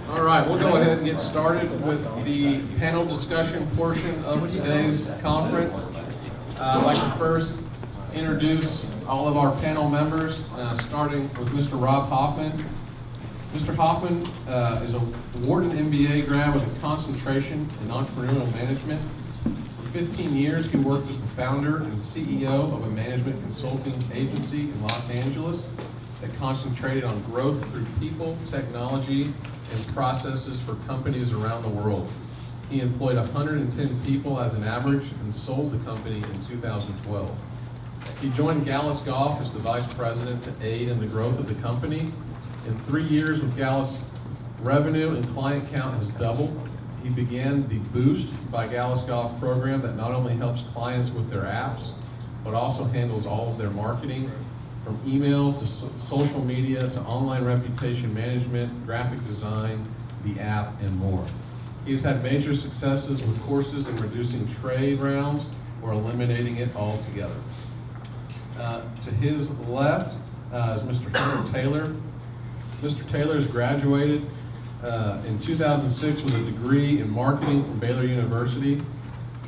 All right, we'll go ahead and get started with the panel discussion portion of today's conference. I'd like to first introduce all of our panel members, starting with Mr. Rob Hoffman. Mr. Hoffman is a Wharton MBA grad with a concentration in entrepreneurial management. For 15 years, he worked as the founder and CEO of a management consulting agency in Los Angeles that concentrated on growth through people, technology, and processes for companies around the world. He employed 110 people as an average and sold the company in 2012. He joined Gallus Golf as the vice president to aid in the growth of the company. In 3 years with Gallus, revenue and client count has doubled. He began the Boost by Gallus Golf program that not only helps clients with their apps, but also handles all of their marketing, from email to social media to online reputation management, graphic design, the app, and more. He has had major successes with courses in reducing trade rounds or eliminating it altogether. To his left is Mr. Henry Taylor. Mr. Taylor has graduated in 2006 with a degree in marketing from Baylor University.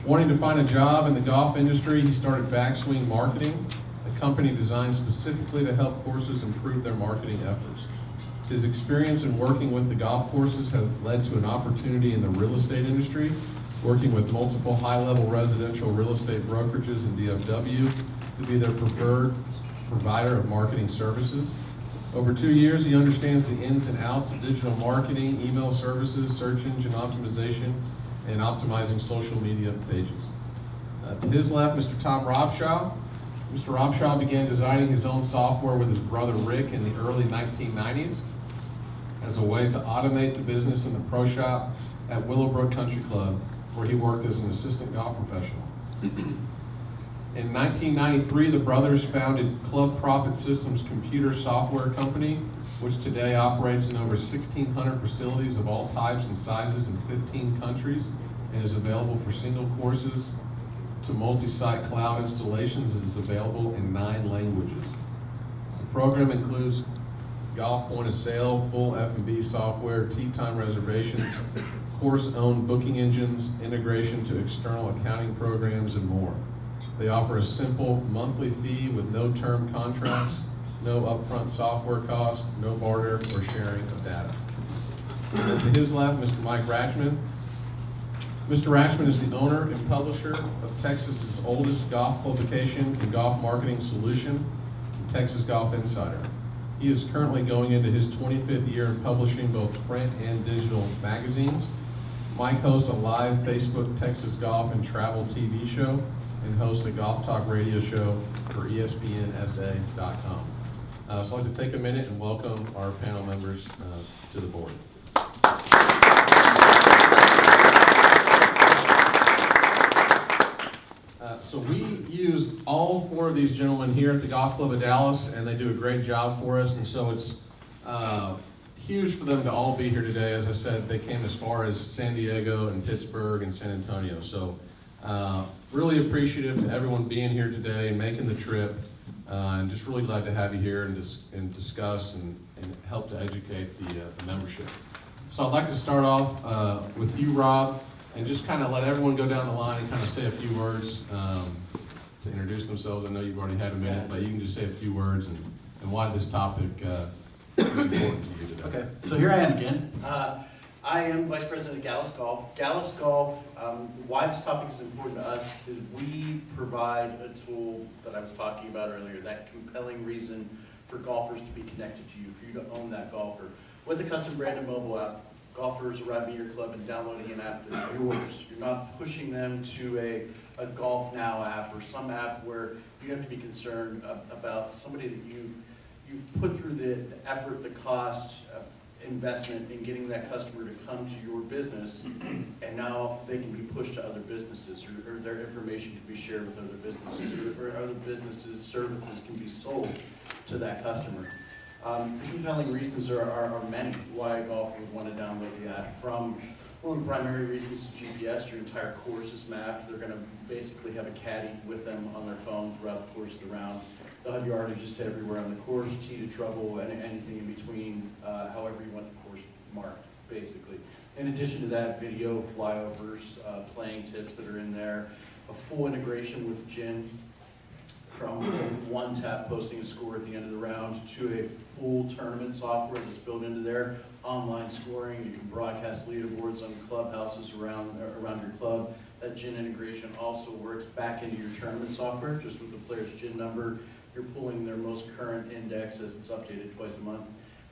Wanting to find a job in the golf industry, he started Backswing Marketing, a company designed specifically to help courses improve their marketing efforts. His experience in working with the golf courses has led to an opportunity in the real estate industry, working with multiple high-level residential real estate brokerages in DFW to be their preferred provider of marketing services. Over 2 years, he understands the ins and outs of digital marketing, email services, search engine optimization, and optimizing social media pages. To his left, Mr. Tom Robshaw. Mr. Robshaw began designing his own software with his brother Rick in the early 1990s as a way to automate the business in the pro shop at Willowbrook Country Club, where he worked as an assistant golf professional. In 1993, the brothers founded Club Profit Systems computer software company, which today operates in over 1,600 facilities of all types and sizes in 15 countries and is available for single courses to multi-site cloud installations and is available in 9 languages. The program includes golf point of sale, full F&B software, tee time reservations, course-owned booking engines, integration to external accounting programs, and more. They offer a simple monthly fee with no term contracts, no upfront software costs, no barter or sharing of data. And to his left, Mr. Mike Ratchman. Mr. Ratchman is the owner and publisher of Texas's oldest golf publication and golf marketing solution, the Texas Golf Insider. He is currently going into his 25th year in publishing both print and digital magazines. Mike hosts a live Facebook Texas Golf and Travel TV show and hosts a golf talk radio show for ESPNSA.com. So I'd like to take a minute and welcome our panel members to the board. So we use all 4 of these gentlemen here at the Golf Club of Dallas, and they do a great job for us, and so it's huge for them to all be here today. As I said, they came as far as San Diego and Pittsburgh and San Antonio, so really appreciative to everyone being here today and making the trip, and just really glad to have you here and discuss and help to educate the membership. So I'd like to start off with you, Rob, and just kind of let everyone go down the line and kind of say a few words to introduce themselves. I know you've already had a minute, but you can just say a few words and why this topic is important to you today. Okay, so here I am again. I am Vice President of Gallus Golf. Gallus Golf, why this topic is important to us is we provide a tool that I was talking about earlier, that compelling reason for golfers to be connected to you, for you to own that golfer. With a custom branded mobile app, golfers arriving at your club and downloading an app that's yours. You're not pushing them to a GolfNow app or some app where you have to be concerned about somebody that you've put through the effort, the cost, investment in getting that customer to come to your business, and now they can be pushed to other businesses, or their information can be shared with other businesses, or other businesses' services can be sold to that customer. The compelling reasons are many why a golfer would want to download the app. From one of the primary reasons is GPS. Your entire course is mapped. They're going to basically have a caddy with them on their phone throughout the course of the round. They'll have yardage just everywhere on the course, tee to trouble, and anything in between, however you want the course marked, basically. In addition to that, video flyovers, playing tips that are in there, a full integration with GIN, from one tap posting a score at the end of the round to a full tournament software that's built into there, online scoring. You can broadcast leaderboards on clubhouses around your club. That GIN integration also works back into your tournament software, just with the player's GIN number. You're pulling their most current index as it's updated twice a month.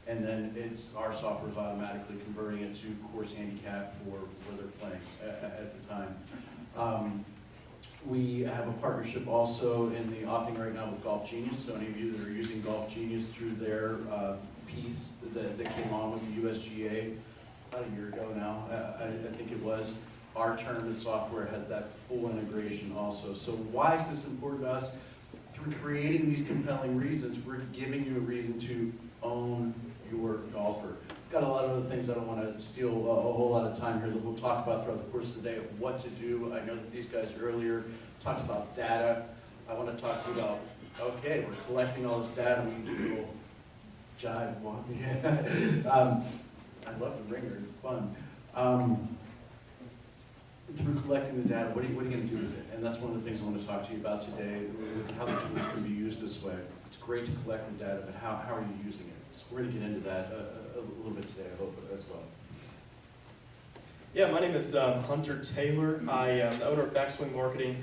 And then our software is automatically converting it to course handicap for where they're playing at the time. We have a partnership also in the offing right now with Golf Genius. So any of you that are using Golf Genius through their piece that came on with the USGA about a year ago now, I think it was, our tournament software has that full integration also. So why is this important to us? Through creating these compelling reasons, we're giving you a reason to own your golfer. Got a lot of other things I don't want to steal a whole lot of time here that we'll talk about throughout the course of the day of what to do. I know that these guys earlier talked about data. I want to talk to you about, okay, we're collecting all this data, we can do a little jive walk. I love the ringer, it's fun. Through collecting the data, what are you going to do with it? And that's one of the things I want to talk to you about today, with how the tools can be used this way. It's great to collect the data, but how are you using it? So we're going to get into that a little bit today, I hope, as well. Yeah, my name is Hunter Taylor. I am the owner of Backswing Marketing.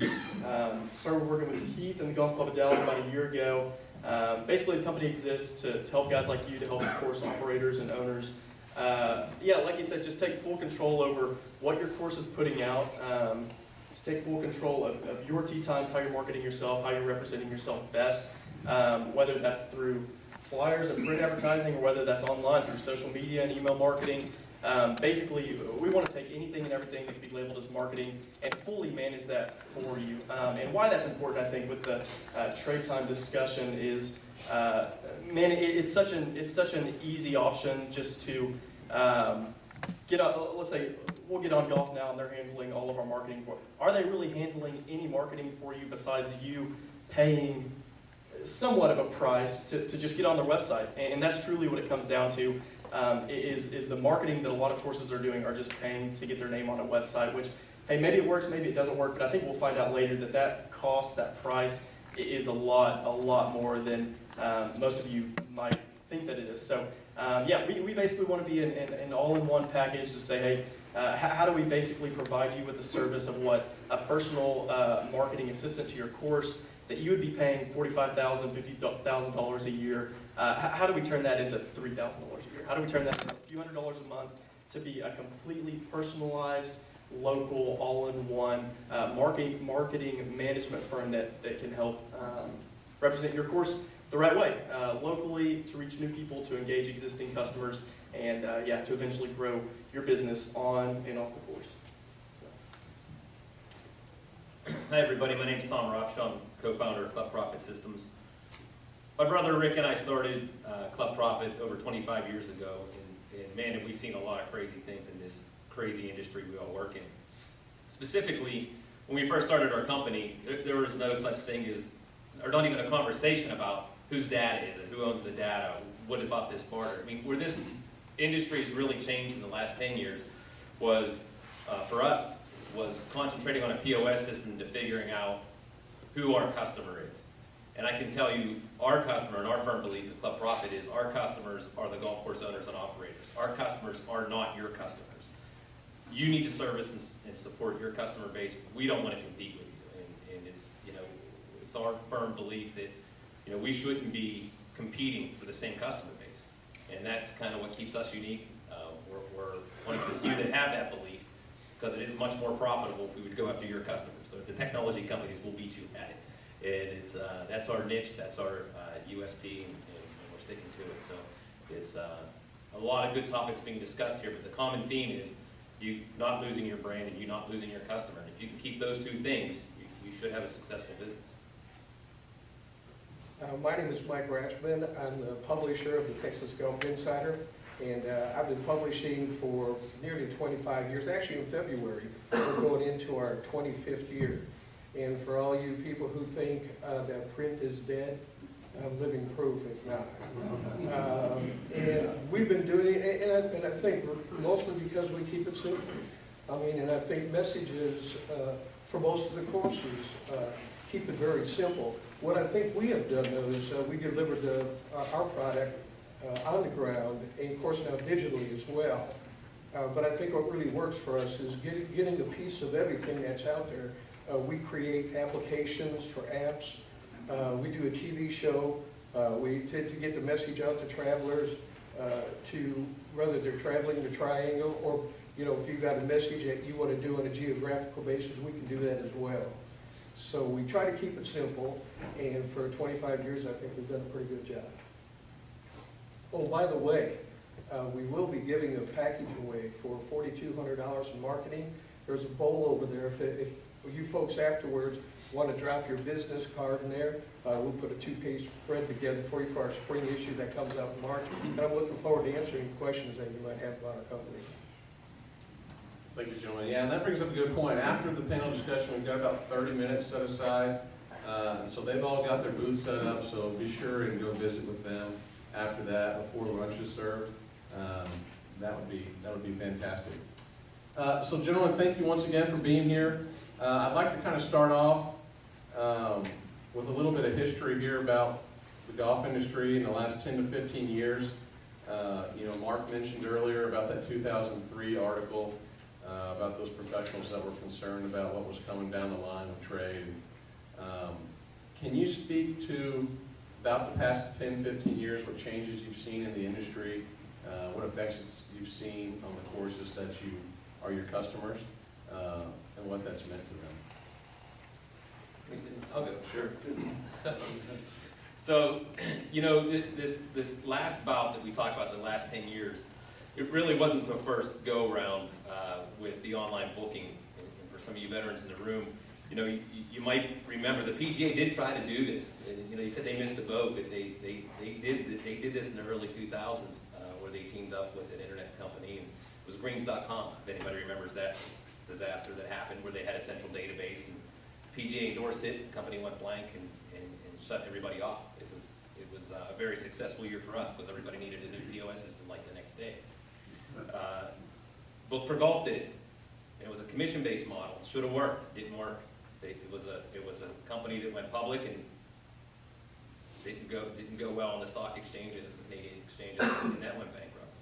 Started working with Keith in the Golf Club of Dallas about a year ago. Basically, the company exists to help guys like you, to help course operators and owners. Yeah, like you said, just take full control over what your course is putting out. To take full control of your tee times, how you're marketing yourself, how you're representing yourself best, whether that's through flyers and print advertising, or whether that's online through social media and email marketing. Basically, we want to take anything and everything that can be labeled as marketing and fully manage that for you. And why that's important, I think, with the trade time discussion is, man, it's such an easy option just to get on. Let's say we'll get on GolfNow and they're handling all of our marketing for. Are they really handling any marketing for you besides you paying somewhat of a price to just get on their website? And that's truly what it comes down to. Is the marketing that a lot of courses are doing are just paying to get their name on a website, which, hey, maybe it works, maybe it doesn't work, but I think we'll find out later that cost, that price, is a lot more than most of you might think that it is. So yeah, we basically want to be an all-in-one package to say, hey, how do we basically provide you with the service of what a personal marketing assistant to your course that you would be paying $45,000, $50,000 a year, how do we turn that into $3,000 a year? How do we turn that into a few $100s a month to be a completely personalized, local, all-in-one marketing management firm that can help represent your course the right way, locally, to reach new people, to engage existing customers, and yeah, to eventually grow your business on and off the course. Hi everybody, my name is Tom Rockshaw. I'm co-founder of Club Profit Systems. My brother Rick and I started Club Profit over 25 years ago, and man, have we seen a lot of crazy things in this crazy industry we all work in. Specifically, when we first started our company, there was no such thing as, or not even a conversation about whose data is it, who owns the data, what about this barter. I mean, where this industry has really changed in the last 10 years was, for us, was concentrating on a POS system to figuring out who our customer is. And I can tell you, our customer and our firm belief at Club Profit is our customers are the golf course owners and operators. Our customers are not your customers. You need to service and support your customer base. We don't want to compete with you. And it's, you know, it's our firm belief that, you know, we shouldn't be competing for the same customer base. And that's kind of what keeps us unique. We're one of the few that have that belief, because it is much more profitable if we would go after your customers. So the technology companies will beat you at it. And it's, that's our niche, that's our USP, and we're sticking to it. So it's a lot of good topics being discussed here, but the common theme is you not losing your brand and you not losing your customer. And if you can keep those two things, you should have a successful business. My name is Mike Ratchman. I'm the publisher of the Texas Golf Insider, and I've been publishing for nearly 25 years. Actually, in February, we're going into our 25th year. And for all you people who think that print is dead, I'm living proof if not. And we've been doing it, and I think mostly because we keep it simple. I mean, and I think messages for most of the courses keep it very simple. What I think we have done though is we delivered our product on the ground, and of course now digitally as well. But I think what really works for us is getting a piece of everything that's out there. We create applications for apps. We do a TV show. To get the message out to travelers, to whether they're traveling the Triangle or, you know, if you've got a message that you want to do on a geographical basis, we can do that as well. So we try to keep it simple, and for 25 years, I think we've done a pretty good job. Oh, by the way, we will be giving a package away for $4,200 in marketing. There's a bowl over there. If you folks afterwards want to drop your business card in there, we'll put a two-piece spread together for you for our spring issue that comes out in March. And I'm looking forward to answering questions that you might have about our company. Thank you, gentlemen. Yeah, and that brings up a good point. After the panel discussion, we've got about 30 minutes set aside. So they've all got their booth set up, so be sure and go visit with them after that, before lunch is served. That would be fantastic. So gentlemen, thank you once again for being here. I'd like to kind of start off with a little bit of history here about the golf industry in the last 10 to 15 years. You know, Mark mentioned earlier about that 2003 article about those professionals that were concerned about what was coming down the line of trade. Can you speak to about the past 10, 15 years, what changes you've seen in the industry, what effects you've seen on the courses that you are your customers, and what that's meant to them? I'll go. Sure. So, you know, this last bout that we talked about, the last 10 years, it really wasn't the first go-around with the online booking. And for some of you veterans in the room, you know, you might remember the PGA did try to do this. You know, you said they missed the boat, but they did this in the early 2000s, where they teamed up with an internet company, and it was Greens.com. If anybody remembers that disaster that happened, where they had a central database, and PGA endorsed it, the company went blank and shut everybody off. It was a very successful year for us because everybody needed a new POS system like the next day. Book for Golf did it. It was a commission-based model. Should have worked. Didn't work. It was a company that went public and didn't go well on the stock exchange. It was a Canadian exchange, and that went bankrupt.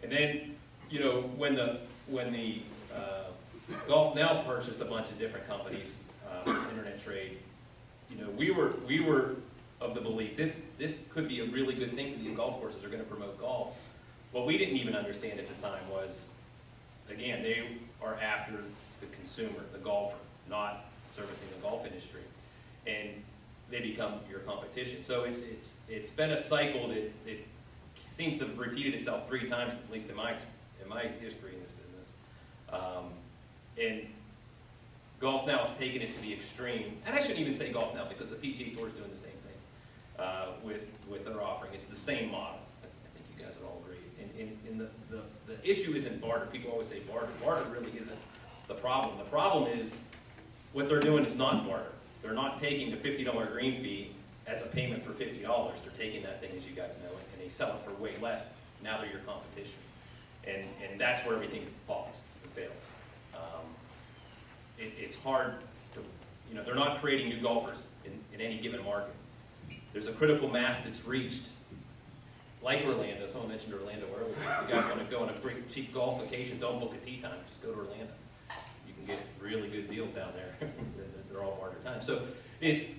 And then, you know, when the GolfNow purchased a bunch of different companies, internet trade, you know, we were of the belief this could be a really good thing for these golf courses. They're going to promote golf. What we didn't even understand at the time was, again, they are after the consumer, the golfer, not servicing the golf industry, and they become your competition. So it's been a cycle that seems to have repeated itself 3 times, at least in my history in this business. And GolfNow has taken it to the extreme, and I shouldn't even say GolfNow because the PGA Tour is doing the same thing with their offering. It's the same model. I think you guys would all agree. And the issue isn't barter. People always say barter. Barter really isn't the problem. The problem is what they're doing is not barter. They're not taking the $50 green fee as a payment for $50. They're taking that thing, as you guys know, and they sell it for way less. Now they're your competition. And that's where everything falls and fails. It's hard to, you know, they're not creating new golfers in any given market. There's a critical mass that's reached, like Orlando. Someone mentioned Orlando earlier. If you guys want to go on a great cheap golf vacation, don't book a tee time, just go to Orlando. You can get really good deals down there. They're all barter time. So this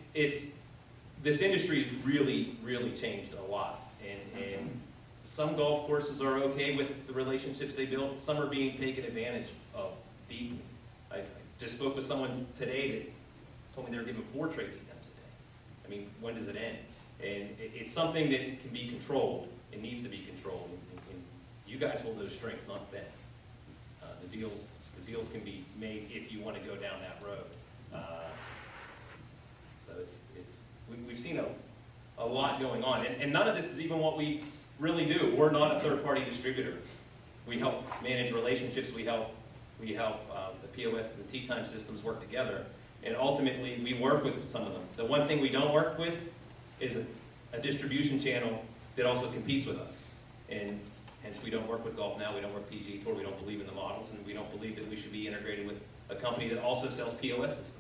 industry has really, really changed a lot. And some golf courses are okay with the relationships they build. Some are being taken advantage of deeply. I just spoke with someone today that told me they were giving 4 trade tee times a day. I mean, when does it end? And it's something that can be controlled. It needs to be controlled. And you guys hold those strings, not them. The deals can be made if you want to go down that road. So we've seen a lot going on, and none of this is even what we really do. We're not a third-party distributor. We help manage relationships. We help the POS and the tee time systems work together, and ultimately we work with some of them. The one thing we don't work with is a distribution channel that also competes with us. And hence we don't work with GolfNow, we don't work PG Tour, we don't believe in the models, and we don't believe that we should be integrated with a company that also sells POS systems.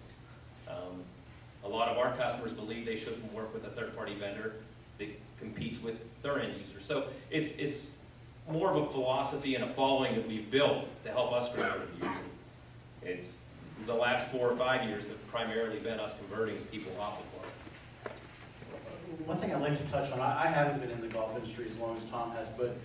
A lot of our customers believe they shouldn't work with a third-party vendor that competes with their end users. So it's more of a philosophy and a following that we've built to help us grow over the years. It's the last 4 or 5 years have primarily been us converting people off of Clark. One thing I'd like to touch on, I haven't been in the golf industry as long as Tom has, but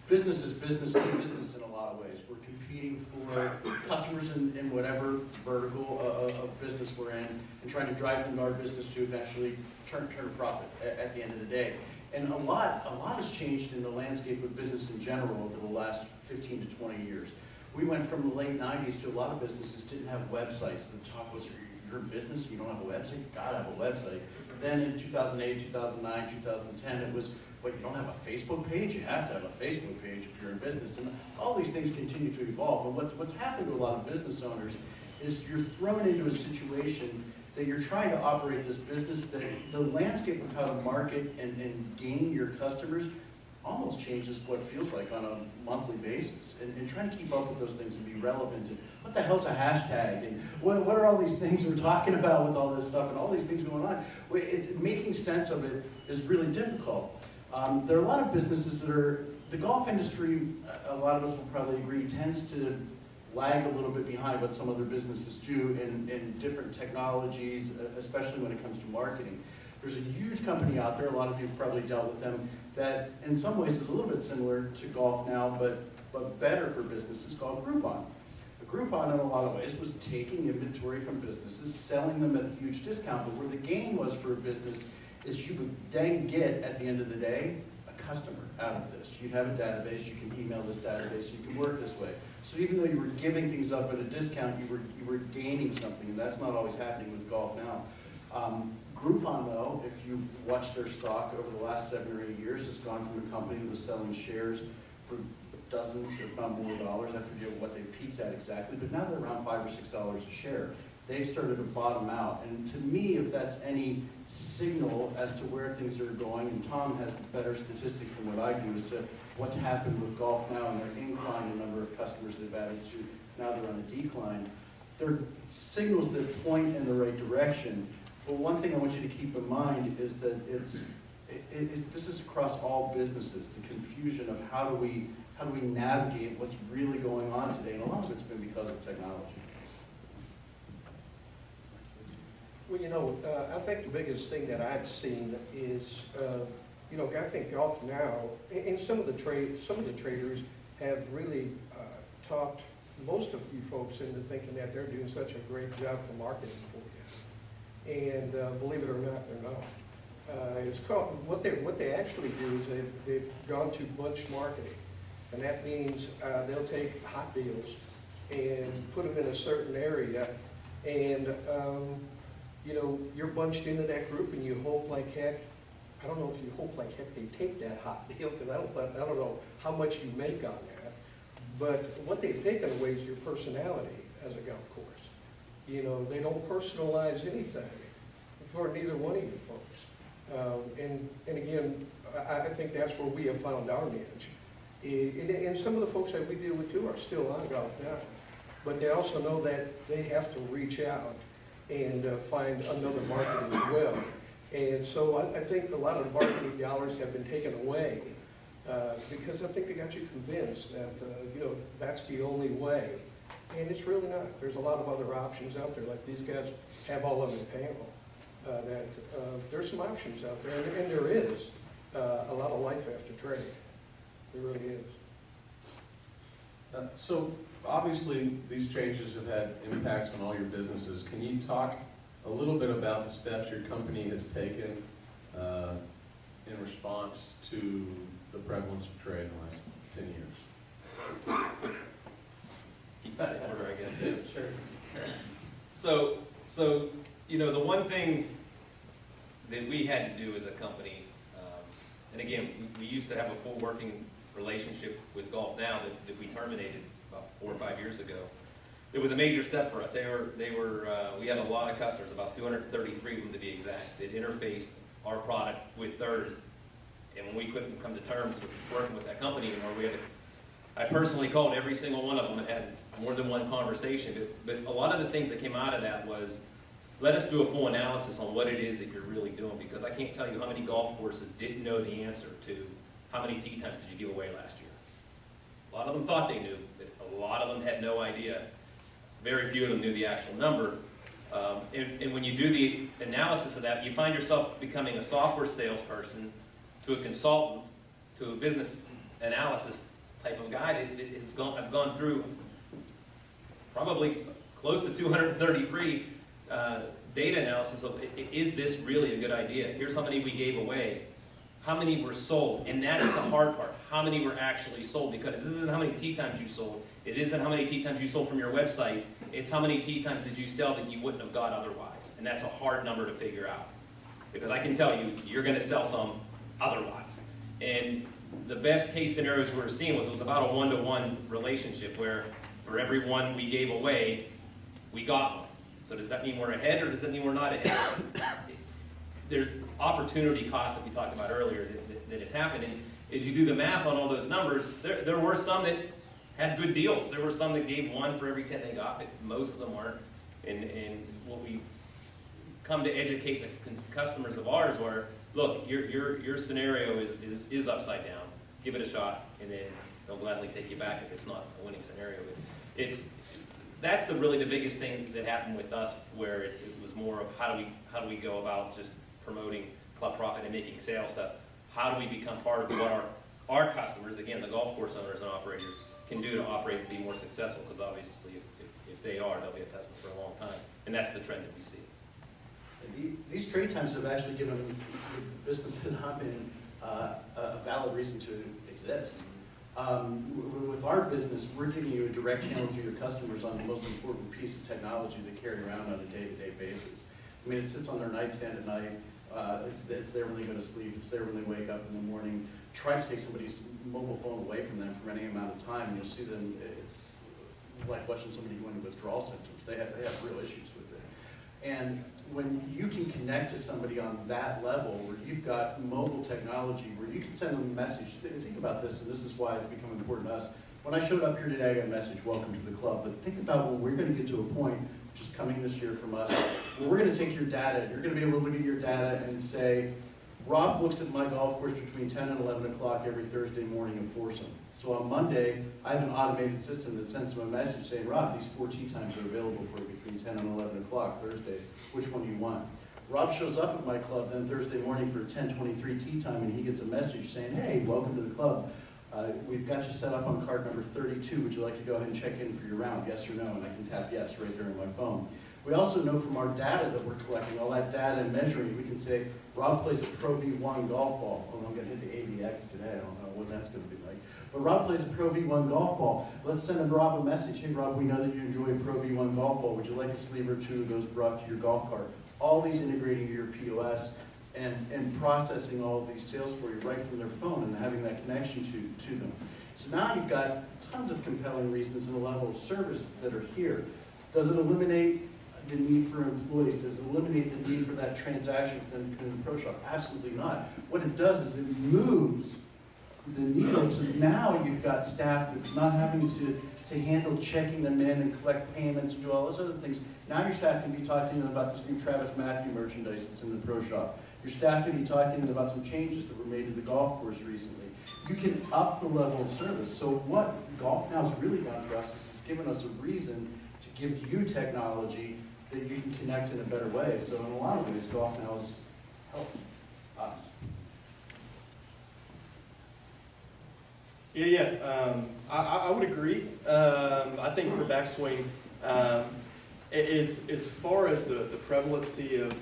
business is business in a lot of ways. We're competing for customers in whatever vertical of business we're in, and trying to drive them to our business to eventually turn a profit at the end of the day. And a lot has changed in the landscape of business in general over the last 15 to 20 years. We went from the late 90s to a lot of businesses didn't have websites. The talk was, you're a business, you don't have a website? You gotta have a website. Then in 2008, 2009, 2010, it was, what, you don't have a Facebook page? You have to have a Facebook page if you're in business. And all these things continue to evolve. But what's happened to a lot of business owners is you're thrown into a situation that you're trying to operate this business, that the landscape of how to market and gain your customers almost changes what it feels like on a monthly basis. And trying to keep up with those things and be relevant. And what the hell's a hashtag? And what are all these things we're talking about with all this stuff and all these things going on? Making sense of it is really difficult. There are a lot of businesses that are, the golf industry, a lot of us will probably agree, tends to lag a little bit behind what some other businesses do in different technologies, especially when it comes to marketing. There's a huge company out there, a lot of you have probably dealt with them, that in some ways is a little bit similar to GolfNow, but better for businesses, called Groupon. Groupon in a lot of ways was taking inventory from businesses, selling them at a huge discount, but where the gain was for a business is you would then get, at the end of the day, a customer out of this. You'd have a database, you can email this database, you can work this way. So even though you were giving things up at a discount, you were gaining something, and that's not always happening with GolfNow. Groupon, though, if you've watched their stock over the last 7 or 8 years, has gone from a company that was selling shares for dozens, if not more dollars. I forget what they peaked at exactly, but now they're around $5 or $6 a share. They've started to bottom out. And to me, if that's any signal as to where things are going, and Tom has better statistics than what I do as to what's happened with GolfNow and their incline, the number of customers they've added to, now they're on a decline. They're signals that point in the right direction. But one thing I want you to keep in mind is that this is across all businesses, the confusion of how do we navigate what's really going on today, and a lot of it's been because of technology. Well, I think the biggest thing that I've seen is, I think GolfNow, and some of the traders have really talked most of you folks into thinking that they're doing such a great job for marketing for you. And believe it or not, they're not. It's called, what they actually do is they've gone to bunch marketing. And that means they'll take hot deals and put them in a certain area, and you're bunched into that group, and you hope like heck. I don't know if you hope like heck they take that hot deal, because I don't know how much you make on that. But what they've taken away is your personality as a golf course. They don't personalize anything for neither one of you folks. And again, I think that's where we have found our niche. And some of the folks that we deal with too are still on GolfNow, but they also know that they have to reach out and find another market as well. And so I think a lot of the marketing dollars have been taken away because I think they got you convinced that that's the only way. And it's really not. There's a lot of other options out there, like these guys have all on the panel. There's some options out there, and there is a lot of life after trade. There really is. So obviously, these changes have had impacts on all your businesses. Can you talk a little bit about the steps your company has taken in response to the prevalence of trade in the last 10 years? Keep this in order, I guess. Yeah, sure. So the one thing that we had to do as a company, and again, we used to have a full working relationship with GolfNow that we terminated about 4 or 5 years ago. It was a major step for us. We had a lot of customers, about 233 of them to be exact, that interfaced our product with theirs. And when we couldn't come to terms with working with that company anymore, I personally called every single one of them and had more than one conversation. But a lot of the things that came out of that was, let us do a full analysis on what it is that you're really doing, because I can't tell you how many golf courses didn't know the answer to how many tee times did you give away last year. A lot of them thought they knew, but a lot of them had no idea. Very few of them knew the actual number. And when you do the analysis of that, you find yourself becoming a software salesperson to a consultant to a business analysis type of guy. I've gone through probably close to 233 data analysis of, is this really a good idea? Here's how many we gave away. How many were sold? And that's the hard part. How many were actually sold? Because this isn't how many tee times you sold. It isn't how many tee times you sold from your website. It's how many tee times did you sell that you wouldn't have got otherwise. And that's a hard number to figure out. Because I can tell you, you're going to sell some otherwise. And the best case scenarios we were seeing was it was about a 1-to-1 relationship where for every one we gave away, we got one. So does that mean we're ahead or does that mean we're not ahead? There's opportunity costs that we talked about earlier that has happened. And as you do the math on all those numbers, there were some that had good deals. There were some that gave one for every 10 they got, but most of them aren't. And what we come to educate the customers of ours were, look, your scenario is upside down. Give it a shot, and then they'll gladly take you back if it's not a winning scenario. But that's really the biggest thing that happened with us, where it was more of how do we go about just promoting Club Profit and making sales stuff. How do we become part of what our customers, again, the golf course owners and operators, can do to operate and be more successful? Because obviously, if they are, they'll be a customer for a long time, and that's the trend that we see. These trade times have actually given the business that I'm in a valid reason to exist. With our business, we're giving you a direct channel to your customers on the most important piece of technology they carry around on a day-to-day basis. I mean, it sits on their nightstand at night. It's there when they go to sleep. It's there when they wake up in the morning. Try to take somebody's mobile phone away from them for any amount of time, and you'll see them. It's like watching somebody go into withdrawal symptoms. They have real issues with it. And when you can connect to somebody on that level, where you've got mobile technology, where you can send them a message. Think about this, and this is why it's become important to us. When I showed up here today, I got a message, welcome to the club. But think about when we're going to get to a point, which is coming this year from us, where we're going to take your data. You're going to be able to look at your data and say, Rob looks at my golf course between 10 and 11 o'clock every Thursday morning in Foursome. So on Monday, I have an automated system that sends him a message saying, Rob, these 4 tee times are available for you between 10 and 11 o'clock Thursdays. Which one do you want? Rob shows up at my club then Thursday morning for a 10:23 tee time, and he gets a message saying, hey, welcome to the club. We've got you set up on card number 32. Would you like to go ahead and check in for your round? Yes or no? And I can tap yes right there on my phone. We also know from our data that we're collecting, all that data and measuring, we can say, Rob plays a Pro V1 golf ball. Oh, I'm going to hit the AVX today. I don't know what that's going to be like. But Rob plays a Pro V1 golf ball. Let's send Rob a message. Hey, Rob, we know that you enjoy a Pro V1 golf ball. Would you like a sleeve or two of those brought to your golf cart? All these integrating to your POS and processing all of these sales for you right from their phone and having that connection to them. So now you've got tons of compelling reasons and a level of service that are here. Does it eliminate the need for employees? Does it eliminate the need for that transaction in the pro shop? Absolutely not. What it does is it moves the needle to now you've got staff that's not having to handle checking them in and collect payments and do all those other things. Now your staff can be talking to them about this new Travis Matthew merchandise that's in the pro shop. Your staff can be talking to them about some changes that were made to the golf course recently. You can up the level of service. So what GolfNow's really done for us is it's given us a reason to give you technology that you can connect in a better way. So in a lot of ways, GolfNow has helped us. I would agree. I think for backswing, as far as the prevalency of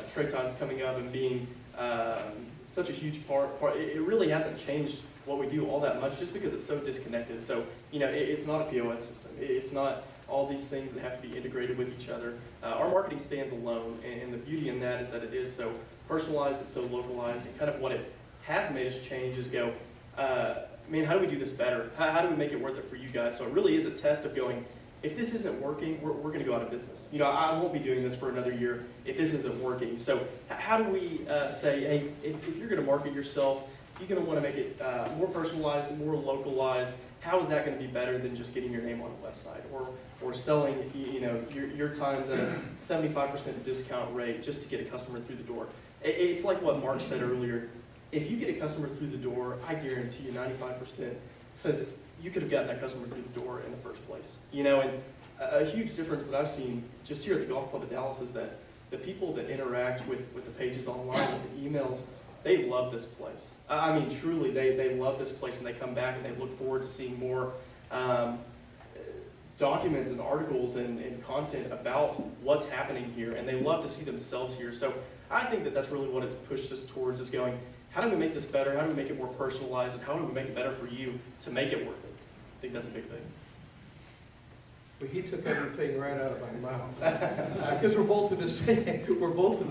straight times coming up and being such a huge part, it really hasn't changed what we do all that much just because it's so disconnected. So, it's not a POS system. It's not all these things that have to be integrated with each other. Our marketing stands alone, and the beauty in that is that it is so personalized, it's so localized, and kind of what it has made us change is go, man, how do we do this better? How do we make it worth it for you guys? So it really is a test of going, if this isn't working, we're going to go out of business. You know, I won't be doing this for another year if this isn't working. So how do we say, hey, if you're going to market yourself, you're going to want to make it more personalized, more localized. How is that going to be better than just getting your name on a website or selling, if you know, your time's at a 75% discount rate just to get a customer through the door? It's like what Mark said earlier. If you get a customer through the door, I guarantee you 95% says you could have gotten that customer through the door in the first place. You know, and a huge difference that I've seen just here at the Golf Club of Dallas is that the people that interact with the pages online, with the emails, they love this place. I mean, truly, they love this place, and they come back and they look forward to seeing more documents and articles and content about what's happening here, and they love to see themselves here. So I think that that's really what it's pushed us towards, is going, how do we make this better? How do we make it more personalized? And how do we make it better for you to make it worth it? I think that's a big thing. Well, he took everything right out of my mouth. Because we're both in the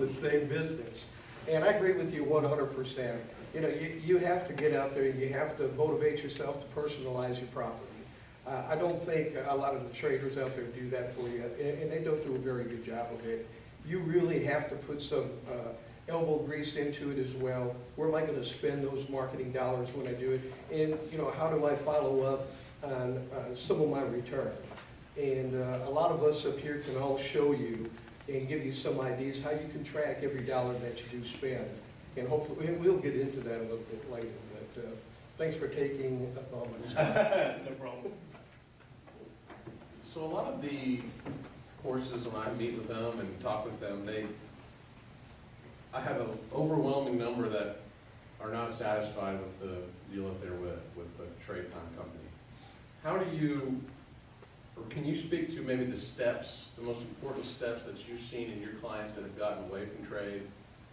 same business. And I agree with you 100%. You know, you have to get out there and you have to motivate yourself to personalize your property. I don't think a lot of the traders out there do that for you, and they don't do a very good job of it. You really have to put some elbow grease into it as well. Where am I going to spend those marketing dollars when I do it? And, you know, how do I follow up on some of my return? And a lot of us up here can all show you and give you some ideas how you can track every dollar that you do spend. And hopefully, and we'll get into that a little bit later. But thanks for taking up all my time. No problem. So a lot of the courses, when I meet with them and talk with them, I have an overwhelming number that are not satisfied with the deal that they're with the trade time company. How do you, or can you speak to maybe the steps, the most important steps that you've seen in your clients that have gotten away from trade,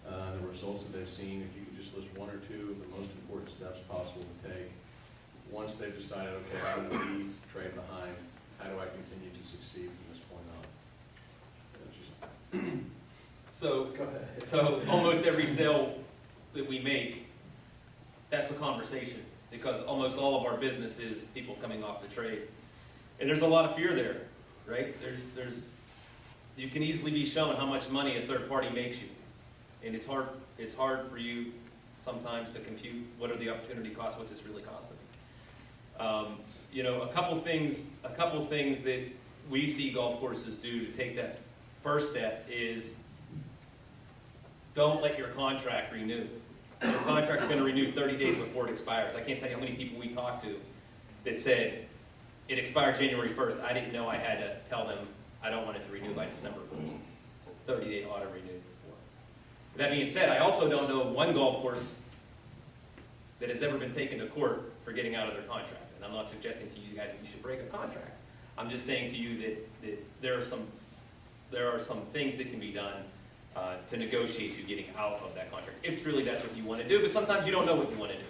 the results that they've seen? If you could just list one or two of the most important steps possible to take once they've decided, okay, I'm going to leave trade behind. How do I continue to succeed from this point on? So almost every sale that we make, that's a conversation, because almost all of our business is people coming off the trade. And there's a lot of fear there, right? You can easily be shown how much money a third party makes you. And it's hard for you sometimes to compute what are the opportunity costs, what's this really costing. You know, a couple things that we see golf courses do to take that first step is don't let your contract renew. Your contract's going to renew 30 days before it expires. I can't tell you how many people we talked to that said it expired January 1st. I didn't know I had to tell them I don't want it to renew by December 1st. 30-day auto renewed before. That being said, I also don't know one golf course that has ever been taken to court for getting out of their contract. And I'm not suggesting to you guys that you should break a contract. I'm just saying to you that there are some things that can be done to negotiate you getting out of that contract, if truly that's what you want to do. But sometimes you don't know what you want to do.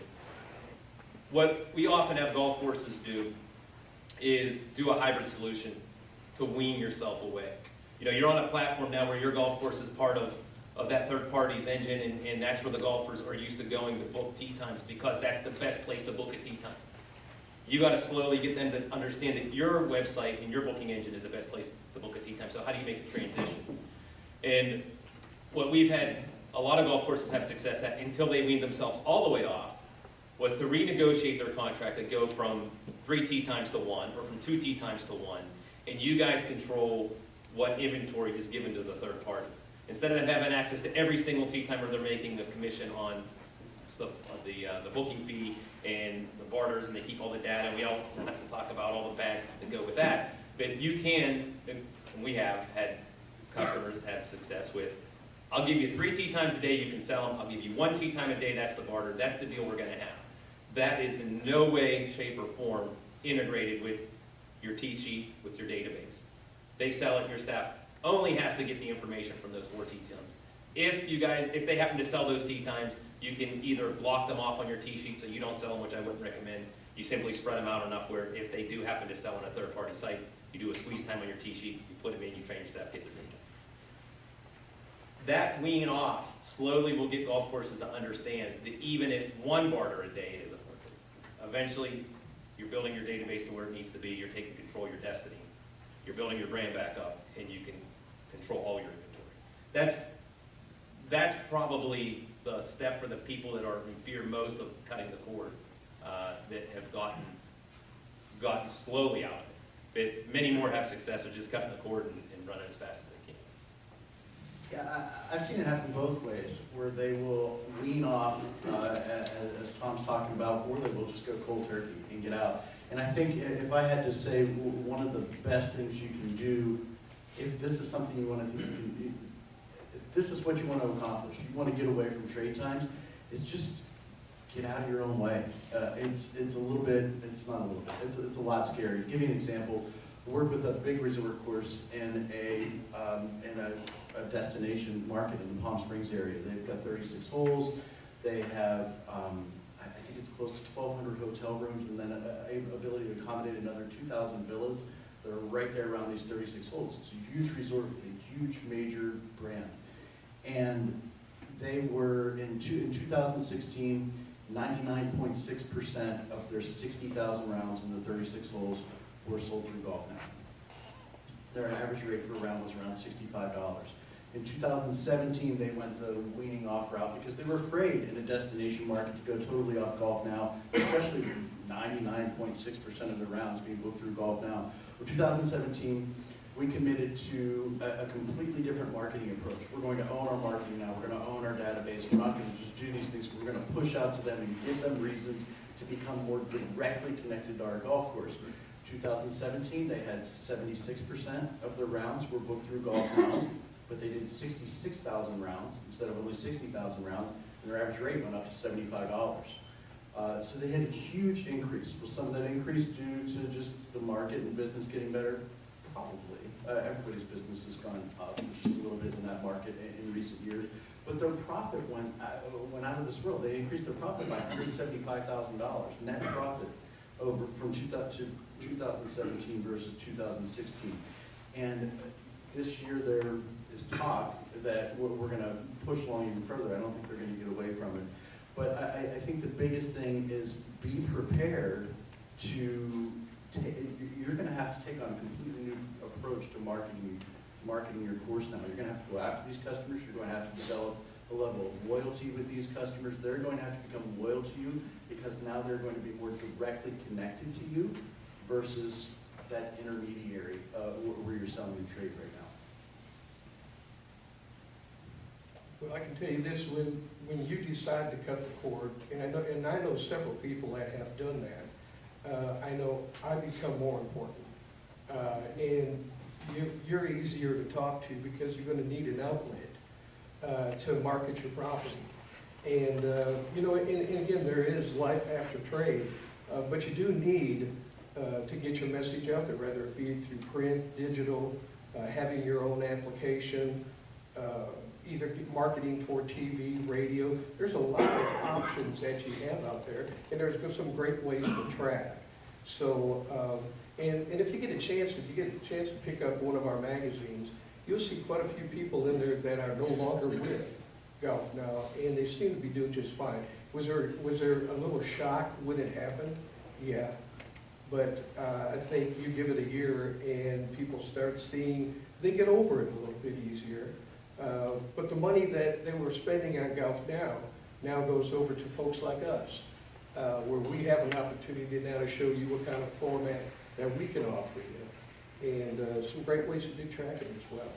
What we often have golf courses do is do a hybrid solution to wean yourself away. You know, you're on a platform now where your golf course is part of that third party's engine, and that's where the golfers are used to going to book tee times, because that's the best place to book a tee time. You got to slowly get them to understand that your website and your booking engine is the best place to book a tee time. So how do you make the transition? And what we've had a lot of golf courses have success at, until they weaned themselves all the way off, was to renegotiate their contract and go from 3 tee times to 1, or from 2 tee times to 1, and you guys control what inventory is given to the third party. Instead of them having access to every single tee timer, they're making a commission on the booking fee and the barters, and they keep all the data. We all have to talk about all the bads that go with that. But you can, and we have had customers have success with, I'll give you 3 tee times a day, you can sell them. I'll give you 1 tee time a day, that's the barter. That's the deal we're going to have. That is in no way, shape, or form integrated with your tee sheet, with your database. They sell it, your staff only has to get the information from those 4 tee times. If they happen to sell those tee times, you can either block them off on your tee sheet so you don't sell them, which I wouldn't recommend. You simply spread them out enough where if they do happen to sell on a third-party site, you do a squeeze time on your tee sheet, you put them in, you train your staff, get their data. That wean off slowly will get golf courses to understand that even if 1 barter a day isn't working, eventually you're building your database to where it needs to be, you're taking control of your destiny. you're building your brand back up, and you can control all your inventory. That's probably the step for the people that are in fear most of cutting the cord, that have gotten slowly out of it. But many more have success with just cutting the cord and running as fast as they can. Yeah, I've seen it happen both ways, where they will wean off, as Tom's talking about, or they will just go cold turkey and get out. And I think if I had to say one of the best things you can do, if this is something you want to do, if this is what you want to accomplish, you want to get away from trade times, is just get out of your own way. It's a little bit, it's not a little bit, it's a lot scary. To give you an example, I work with a big resort course in a destination market in the Palm Springs area. They've got 36 holes. They have, I think it's close to 1,200 hotel rooms, and then an ability to accommodate another 2,000 villas that are right there around these 36 holes. It's a huge resort with a huge major brand. And they were, in 2016, 99.6% of their 60,000 rounds in the 36 holes were sold through GolfNow. Their average rate per round was around $65. In 2017, they went the weaning off route because they were afraid in a destination market to go totally off GolfNow, especially 99.6% of the rounds being booked through GolfNow. For 2017, we committed to a completely different marketing approach. We're going to own our marketing now. We're going to own our database. We're not going to just do these things. We're going to push out to them and give them reasons to become more directly connected to our golf course. 2017, they had 76% of their rounds were booked through GolfNow, but they did 66,000 rounds instead of only 60,000 rounds, and their average rate went up to $75. So they had a huge increase. Was some of that increase due to just the market and business getting better? Probably. Everybody's business has gone up just a little bit in that market in recent years, but their profit went out of this world. They increased their profit by $175,000 net profit over from 2017 versus 2016. And this year there is talk that we're going to push along even further. I don't think they're going to get away from it. But I think the biggest thing is be prepared to you're going to have to take on a completely new approach to marketing your course now. You're going to have to go after these customers. You're going to have to develop a level of loyalty with these customers. They're going to have to become loyal to you because now they're going to be more directly connected to you versus that intermediary where you're selling the trade right now. Well, I can tell you this, when you decide to cut the cord, and I know several people that have done that, I know I become more important. And you're easier to talk to because you're going to need an outlet to market your property. And, and again, there is life after trade, but you do need to get your message out there, whether it be through print, digital, having your own application, either marketing toward TV, radio. There's a lot of options that you have out there, and there's some great ways to track. So, and if you get a chance, to pick up one of our magazines, you'll see quite a few people in there that are no longer with GolfNow, and they seem to be doing just fine. Was there a little shock when it happened? Yeah. But I think you give it a year and people start seeing, they get over it a little bit easier. But the money that they were spending on GolfNow now goes over to folks like us, where we have an opportunity now to show you what kind of format that we can offer you, and some great ways to do tracking as well.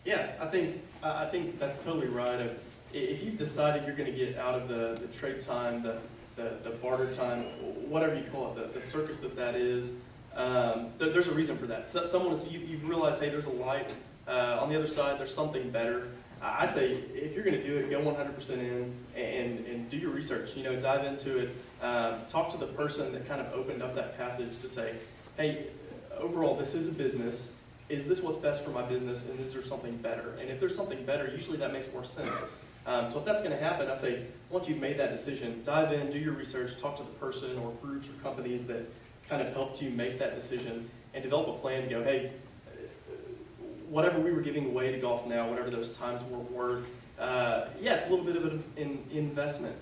Yeah, I think that's totally right. If you've decided you're going to get out of the trade time, the barter time, whatever you call it, the circus that is, there's a reason for that. So you've realized, hey, there's a light on the other side. There's something better. I say, if you're going to do it, go 100% in and do your research. Dive into it. Talk to the person that kind of opened up that passage to say, hey, overall, this is a business. Is this what's best for my business, and is there something better? And if there's something better, usually that makes more sense. So if that's going to happen, I say, once you've made that decision, dive in, do your research, talk to the person or groups or companies that kind of helped you make that decision, and develop a plan to go, hey, whatever we were giving away to GolfNow, whatever those times were worth, yeah, it's a little bit of an investment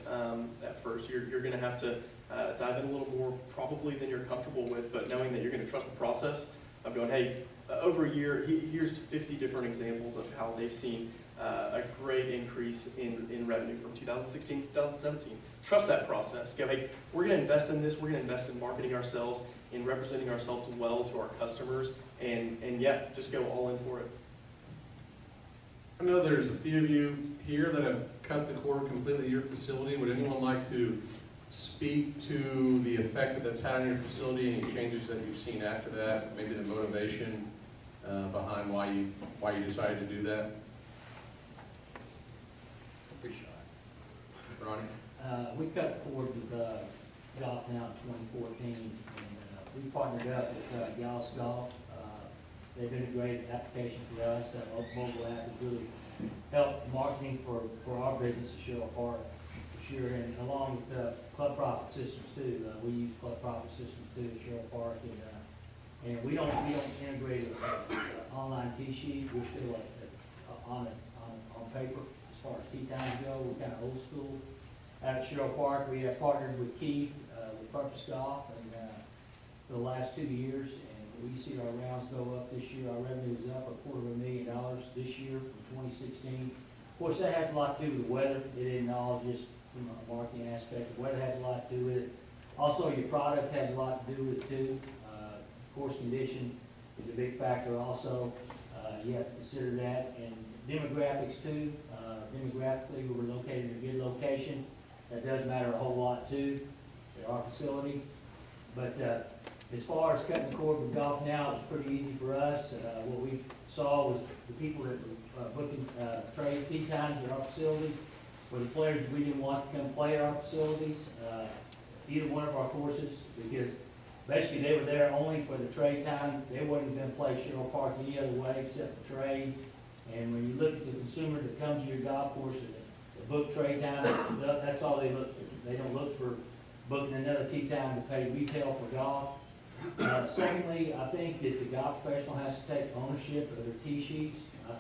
at first. You're going to have to dive in a little more probably than you're comfortable with, but knowing that you're going to trust the process of going, hey, over a year, here's 50 different examples of how they've seen a great increase in revenue from 2016 to 2017. Trust that process. Go, hey, we're going to invest in this. We're going to invest in marketing ourselves, in representing ourselves well to our customers, and yeah, just go all in for it. I know there's a few of you here that have cut the cord completely at your facility. Would anyone like to speak to the effect that that's had on your facility, any changes that you've seen after that, maybe the motivation behind why you decided to do that? Ronnie? We cut the cord with GolfNow in 2014, and we partnered up with Gallus Golf. They've been a great application for us. Mobile app has really helped marketing for our business at Sherrill Park, for sure, and along with Club Profit Systems too. We use Club Profit Systems too at Sherrill Park, and we don't integrate an online tee sheet. We're still on paper as far as tee times go. We're kind of old school. At Sherrill Park, we have partnered with Keith, with Purpose Golf, and for the last 2 years, and we see our rounds go up this year. Our revenue is up $250,000 this year from 2016. Of course, that has a lot to do with the weather. It isn't all just from a marketing aspect. The weather has a lot to do with it. Also, your product has a lot to do with it too. Course condition is a big factor also. You have to consider that, and demographics too. Demographically, we're located in a good location. That does matter a whole lot too at our facility. But as far as cutting the cord with GolfNow, it was pretty easy for us. What we saw was the people that were booking trade tee times at our facility were the players that we didn't want to come play at our facilities, either one of our courses, because basically they were there only for the trade time. They wasn't going to play Sherrill Park any other way except for trade. And when you look at the consumer that comes to your golf course and book trade time, that's all they look for. They don't look for booking another tee time to pay retail for golf. Secondly, I think that the golf professional has to take ownership of their tee sheets. I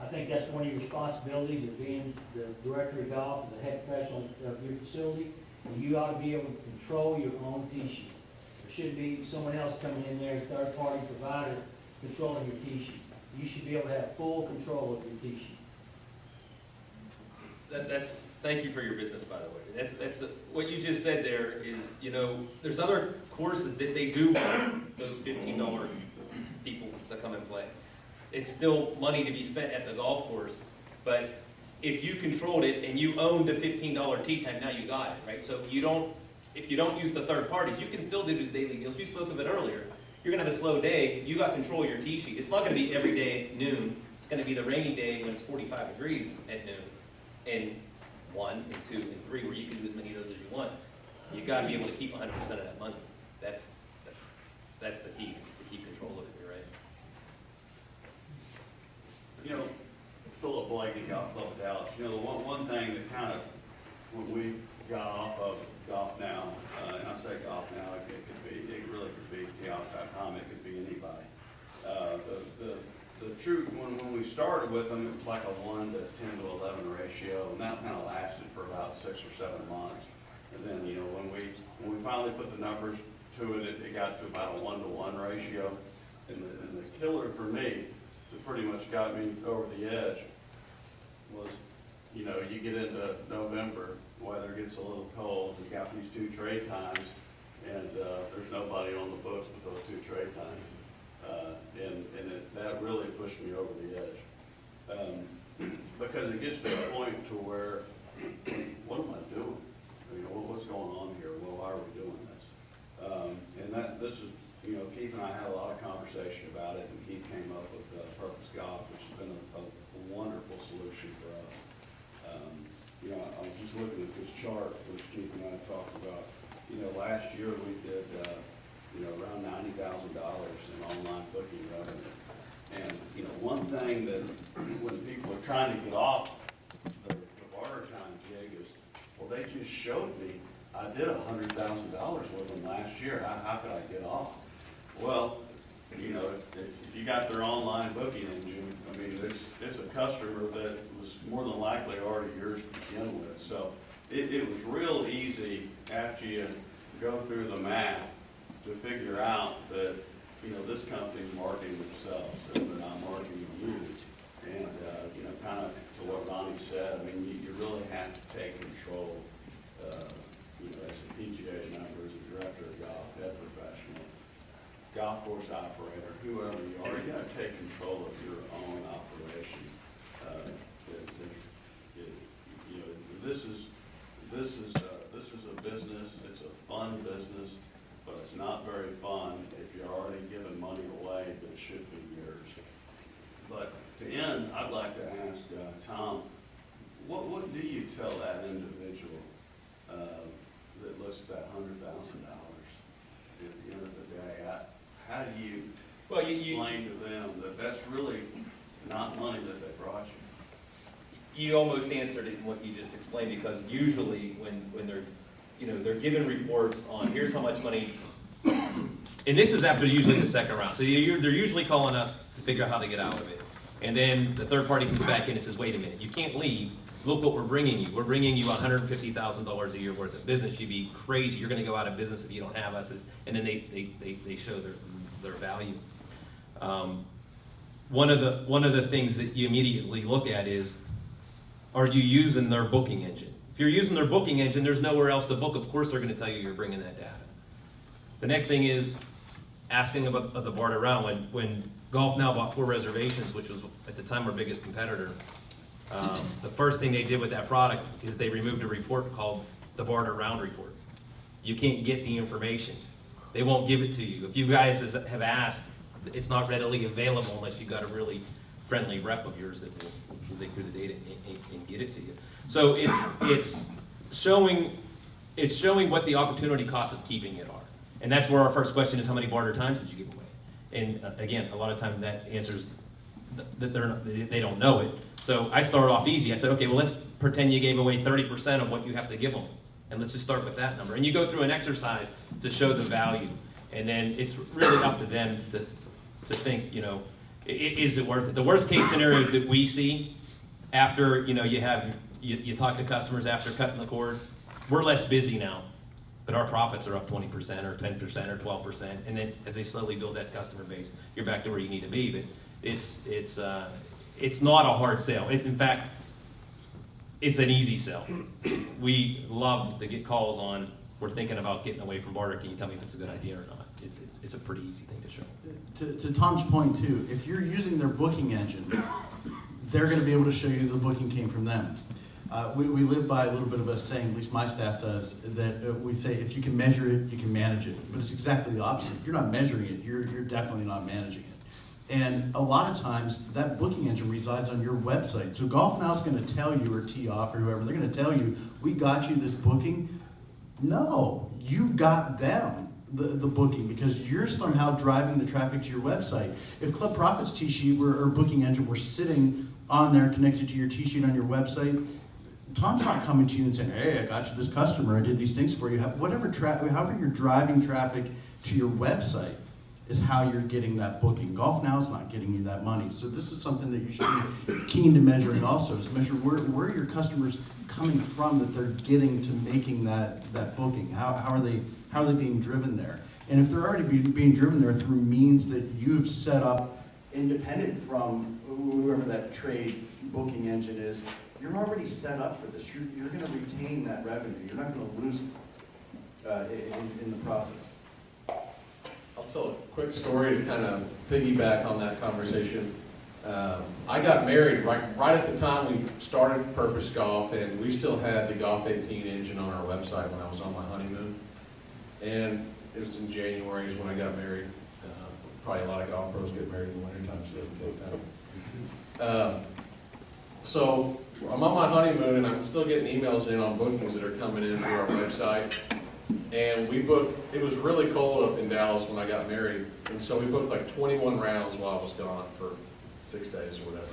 think that's one of your responsibilities of being the director of golf, the head professional of your facility. And you ought to be able to control your own tee sheet. There shouldn't be someone else coming in there, a third-party provider, controlling your tee sheet. You should be able to have full control of your tee sheet. Thank you for your business, by the way. What you just said there is, there's other courses that they do want those $15 people that come and play. It's still money to be spent at the golf course, but if you controlled it and you owned the $15 tee time, now you got it, right? So if you don't use the third parties, you can still do the daily deals. You spoke of it earlier. You're gonna have a slow day, you got control of your tee sheet. It's not gonna be every day at noon. It's gonna be the rainy day when it's 45 degrees at noon, and 1 and 2 and 3, where you can do as many of those as you want. You gotta be able to keep 100% of that money. That's the key, to keep control of it, you're right. Philip Blake at Golf Club of Dallas. The one thing that kind of, when we got off of GolfNow, and I say GolfNow, it really could be golf.com, it could be anybody. The truth, when we started with them, it was like a 1 to 10 to 11 ratio, and that kind of lasted for about 6 or 7 months. And then, when we finally put the numbers to it, it got to about a 1 to 1 ratio. And the killer for me, that pretty much got me over the edge, was, you get into November, weather gets a little cold, we got these 2 trade times, and there's nobody on the books with those 2 trade times. That really pushed me over the edge. Because it gets to a point to where, what am I doing? What's going on here? Well, why are we doing this? This is, Keith and I had a lot of conversation about it, and Keith came up with Purpose Golf, which has been a wonderful solution for us. I was just looking at this chart, which Keith and I talked about. Last year we did, around $90,000 in online booking revenue. And, one thing that when people are trying to get off the barter time gig is, well, they just showed me I did $100,000 with them last year. How could I get off? Well, if you got their online booking engine, it's a customer that was more than likely already yours to begin with. So it was real easy after you go through the math to figure out that, you know, this company's marketing themselves, and they're not marketing you. And, you know, kind of to what Ronnie said, I mean, you really have to take control, you know, as a PGA member, as a director of golf, head professional, golf course operator, whoever you are, you got to take control of your own operation. You know, this is a business. It's a fun business, but it's not very fun if you're already giving money away that should be yours. But to end, I'd like to ask Tom, what do you tell that individual that looks at that $100,000 at the end of the day? How do you explain to them that that's really not money that they brought you? You almost answered it in what you just explained, because usually when they're, you know, they're given reports on here's how much money, and this is after usually the second round. So they're usually calling us to figure out how to get out of it. And then the third party comes back in and says, wait a minute, you can't leave. Look what we're bringing you. We're bringing you $150,000 a year worth of business. You'd be crazy. You're going to go out of business if you don't have us. And then they show their value. One of the things that you immediately look at is, are you using their booking engine? If you're using their booking engine, there's nowhere else to book. Of course they're going to tell you you're bringing that data. The next thing is asking about the barter round. When GolfNow bought 4 reservations, which was at the time our biggest competitor, the first thing they did with that product is they removed a report called the barter round report. You can't get the information. They won't give it to you. If you guys have asked, it's not readily available unless you've got a really friendly rep of yours that will dig through the data and get it to you. So it's showing what the opportunity costs of keeping it are. And that's where our first question is, how many barter times did you give away? And again, a lot of times that answers that they don't know it. So I start off easy. I said, okay, well, let's pretend you gave away 30% of what you have to give them. And let's just start with that number. And you go through an exercise to show the value. And then it's really up to them to think, you know, is it worth it? The worst case scenarios that we see after, you know, you talk to customers after cutting the cord, we're less busy now, but our profits are up 20% or 10% or 12%. And then as they slowly build that customer base, you're back to where you need to be. But it's not a hard sell. In fact, it's an easy sell. We love to get calls on, we're thinking about getting away from barter. Can you tell me if it's a good idea or not? It's a pretty easy thing to show. To Tom's point too, if you're using their booking engine, they're going to be able to show you the booking came from them. We live by a little bit of a saying, at least my staff does, that we say if you can measure it, you can manage it. But it's exactly the opposite. If you're not measuring it, you're definitely not managing it. And a lot of times that booking engine resides on your website. So GolfNow is going to tell you, or Tee Off or whoever, they're going to tell you, we got you this booking. No, you got them the booking because you're somehow driving the traffic to your website. If Club Profits tee sheet or booking engine were sitting on there connected to your tee sheet on your website, Tom's not coming to you and saying, hey, I got you this customer, I did these things for you. However you're driving traffic to your website is how you're getting that booking. GolfNow is not getting you that money. So this is something that you should be keen to measuring also, is measure where are your customers coming from that they're getting to making that booking. How are they being driven there? And if they're already being driven there through means that you've set up independent from whoever that trade booking engine is, you're already set up for this. You're going to retain that revenue. You're not going to lose it in the process. I'll tell a quick story to kind of piggyback on that conversation. I got married right at the time we started Purpose Golf, and we still had the Golf 18 engine on our website when I was on my honeymoon. And it was in January is when I got married. Probably a lot of golf pros get married in the wintertime, so it doesn't take time. So I'm on my honeymoon, and I'm still getting emails in on bookings that are coming in through our website. And we booked, it was really cold up in Dallas when I got married, and so we booked like 21 rounds while I was gone for 6 days or whatever.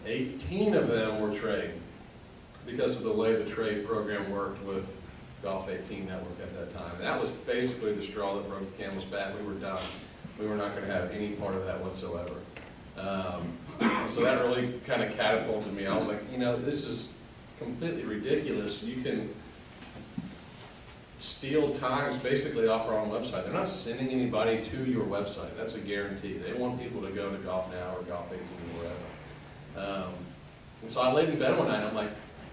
18 of them were trade because of the way the trade program worked with Golf 18 Network at that time. That was basically the straw that broke the camel's back. We were done. We were not going to have any part of that whatsoever. So that really kind of catapulted me. I was like, you know, this is completely ridiculous. You can steal times basically off our own website. They're not sending anybody to your website. That's a guarantee. They want people to go to GolfNow or Golf 18 or wherever. And so I laid in bed one night, I'm like,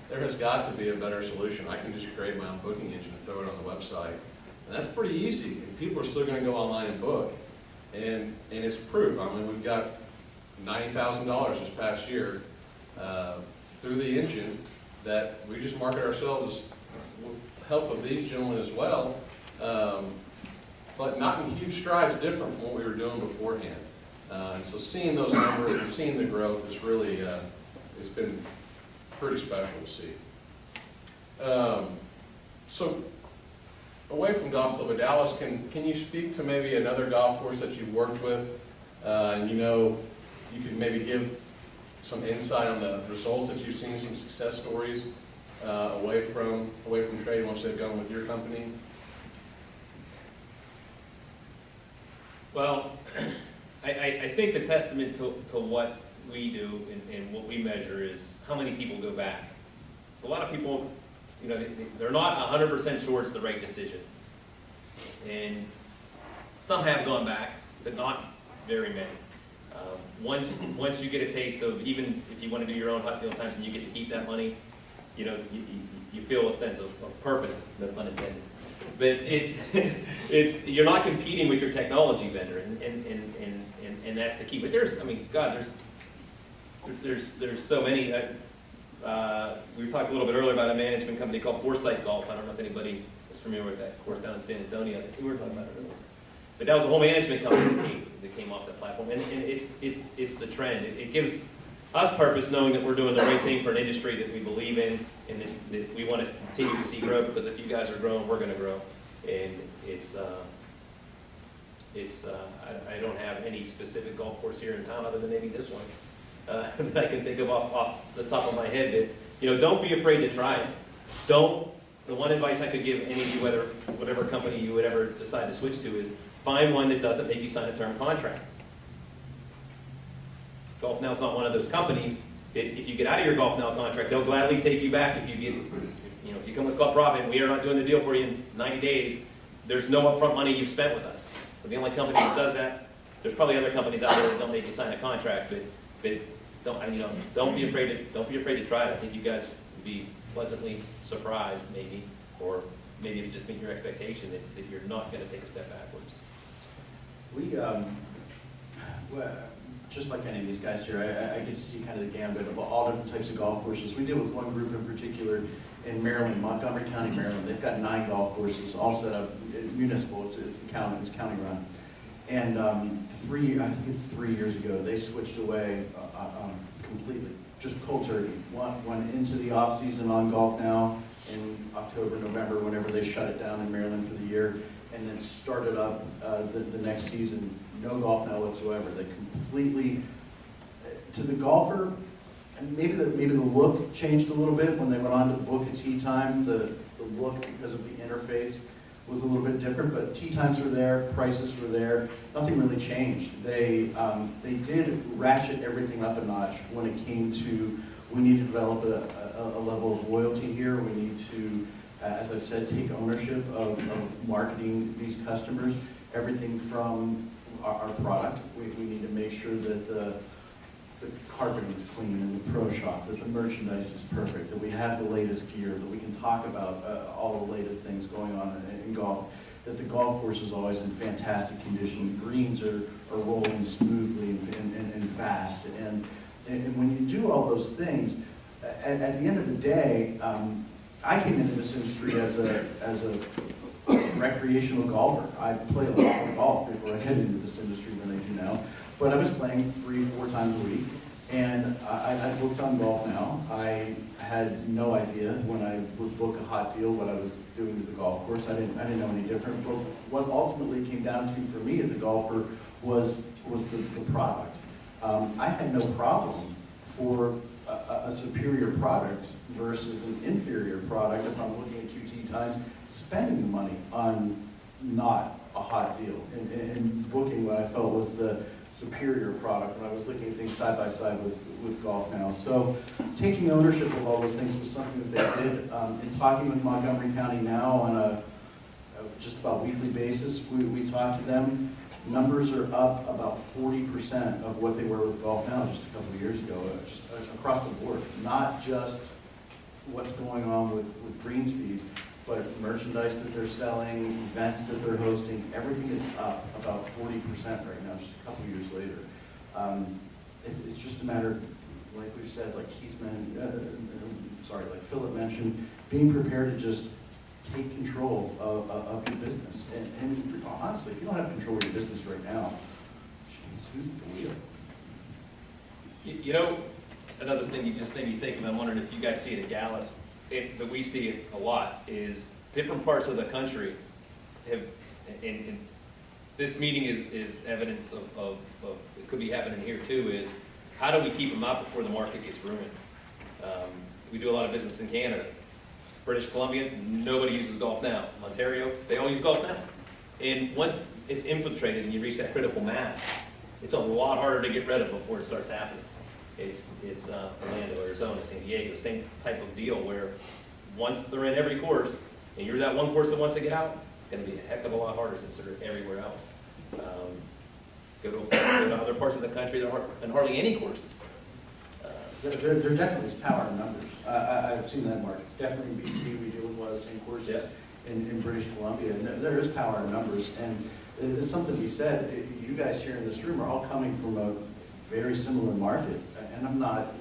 there has got to be a better solution. I can just create my own booking engine and throw it on the website. And that's pretty easy. And people are still going to go online and book. And it's proof. I mean, we've got $90,000 this past year through the engine that we just market ourselves as with help of these gentlemen as well, but not in huge strides different from what we were doing beforehand. And so seeing those numbers and seeing the growth is really, it's been pretty special to see. So away from Golf Club of Dallas, can you speak to maybe another golf course that you've worked with? And you could maybe give some insight on the results that you've seen, some success stories away from trade once they've gone with your company? Well, I think the testament to what we do and what we measure is how many people go back. So a lot of people, they're not 100% sure it's the right decision. And some have gone back, but not very many. Once you get a taste of, even if you want to do your own hot deal times and you get to keep that money, you feel a sense of purpose, no pun intended. But you're not competing with your technology vendor, and that's the key. But there's so many. We talked a little bit earlier about a management company called Foresight Golf. I don't know if anybody is familiar with that course down in San Antonio. I think we were talking about it earlier. But that was a whole management company that came off that platform, and it's the trend. It gives us purpose, knowing that we're doing the right thing for an industry that we believe in, and that we want to continue to see grow. Because if you guys are growing, we're going to grow. And I don't have any specific golf course here in town other than maybe this one that I can think of off the top of my head. But don't be afraid to try it. The one advice I could give any of you, whatever company you would ever decide to switch to, is find one that doesn't make you sign a term contract. GolfNow is not one of those companies. If you get out of your GolfNow contract, they'll gladly take you back. If you come with Club Profit and we are not doing the deal for you in 90 days, there's no upfront money you've spent with us. We're the only company that does that. There's probably other companies out there that don't make you sign a contract, but don't be afraid to try it. I think you guys would be pleasantly surprised, maybe, or maybe it just meet your expectation that you're not going to take a step backwards. We, well, just like any of these guys here, I get to see kind of the gambit of all different types of golf courses. We deal with one group in particular in Maryland, Montgomery County, Maryland. They've got 9 golf courses, all set up municipal. It's county run. And I think it's 3 years ago, they switched away completely, just cold turkey. Went into the off season on GolfNow in October, November, whenever they shut it down in Maryland for the year, and then started up the next season, no GolfNow whatsoever. They completely, to the golfer, and maybe the look changed a little bit when they went on to book a tee time. The look, because of the interface, was a little bit different, but tee times were there, prices were there, nothing really changed. They did ratchet everything up a notch when it came to, we need to develop a level of loyalty here. We need to, as I've said, take ownership of marketing these customers. Everything from our product, we need to make sure that the carpeting is clean in the pro shop, that the merchandise is perfect, that we have the latest gear, that we can talk about all the latest things going on in golf, that the golf course is always in fantastic condition, the greens are rolling smoothly and fast. And when you do all those things, at the end of the day, I came into this industry as a recreational golfer. I play a lot more golf before I head into this industry than I do now. But I was playing 3-4 times a week, and I booked on GolfNow. I had no idea when I would book a hot deal what I was doing to the golf course. I didn't know any different. But what ultimately came down to for me as a golfer was the product. I had no problem for a superior product versus an inferior product if I'm looking at 2 tee times, spending the money on not a hot deal and booking what I felt was the superior product when I was looking at things side by side with GolfNow. So taking ownership of all those things was something that they did. In talking with Montgomery County now on a just about weekly basis, we talk to them. Numbers are up about 40% of what they were with GolfNow just a couple of years ago, just across the board. Not just what's going on with greens fees, but merchandise that they're selling, events that they're hosting, everything is up about 40% right now, just a couple of years later. It's just a matter, like we've said, like like Philip mentioned, being prepared to just take control of your business. And honestly, if you don't have control of your business right now, who's at the wheel? You know, another thing you just made me think of, I'm wondering if you guys see it at Gallus, but we see it a lot, is different parts of the country have, and this meeting is evidence of it could be happening here too, is how do we keep them out before the market gets ruined? We do a lot of business in Canada. British Columbia, nobody uses GolfNow. Ontario, they all use GolfNow. And once it's infiltrated and you reach that critical mass, it's a lot harder to get rid of before it starts happening. It's Orlando, Arizona, San Diego, same type of deal where once they're in every course and you're that one course that wants to get out, it's going to be a heck of a lot harder since they're everywhere else. Go to other parts of the country, there aren't hardly any courses. There definitely is power in numbers. I've seen that, Mark. It's definitely in BC. We deal with a lot of the same courses in British Columbia. And there is power in numbers. And it's something to be said. You guys here in this room are all coming from a very similar market. And I'm not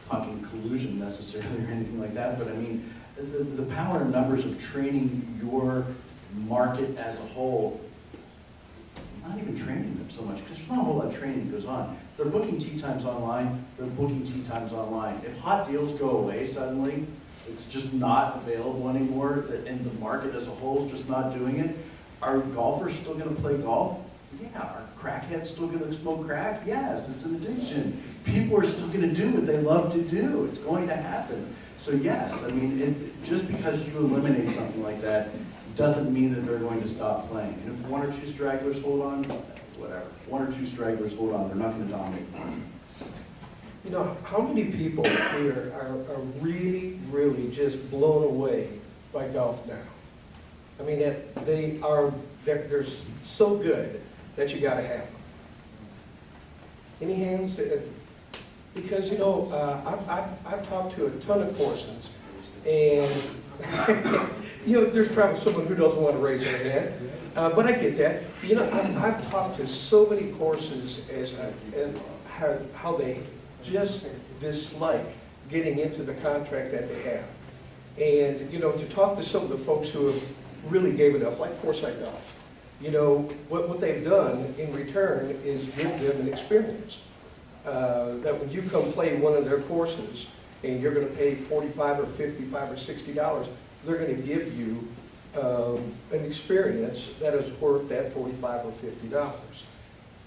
talking collusion necessarily or anything like that, but I mean, the power in numbers of training your market as a whole, not even training them so much, because there's not a whole lot of training that goes on. If they're booking tee times online, they're booking tee times online. If hot deals go away suddenly, it's just not available anymore, and the market as a whole is just not doing it, are golfers still going to play golf? Yeah. Are crackheads still going to smoke crack? Yes, it's an addiction. People are still going to do what they love to do. It's going to happen. So yes, I mean, just because you eliminate something like that doesn't mean that they're going to stop playing. And if one or two stragglers hold on, whatever. One or two stragglers hold on, they're not going to dominate the market. You know, how many people here are really, really just blown away by GolfNow? I mean, they're so good that you got to have them. Any hands? Because, you know, I've talked to a ton of courses, and, you know, there's probably someone who doesn't want to raise their hand, but I get that. You know, I've talked to so many courses and how they just dislike getting into the contract that they have. And, you know, to talk to some of the folks who have really gave it up, like Foresight Golf, you know, what they've done in return is give them an experience. That when you come play one of their courses and you're going to pay $45 or $55 or $60, they're going to give you an experience that is worth that $45 or $50.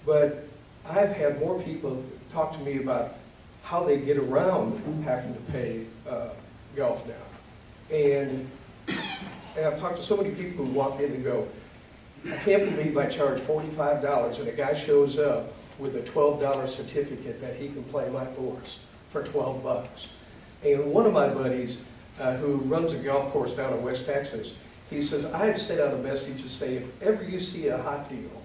But I've had more people talk to me about how they get around having to pay GolfNow. And I've talked to so many people who walk in and go, I can't believe I charge $45 and a guy shows up with a $12 certificate that he can play my course for $12. And one of my buddies who runs a golf course down in West Texas, he says, I have sent out a message to say, if ever you see a hot deal,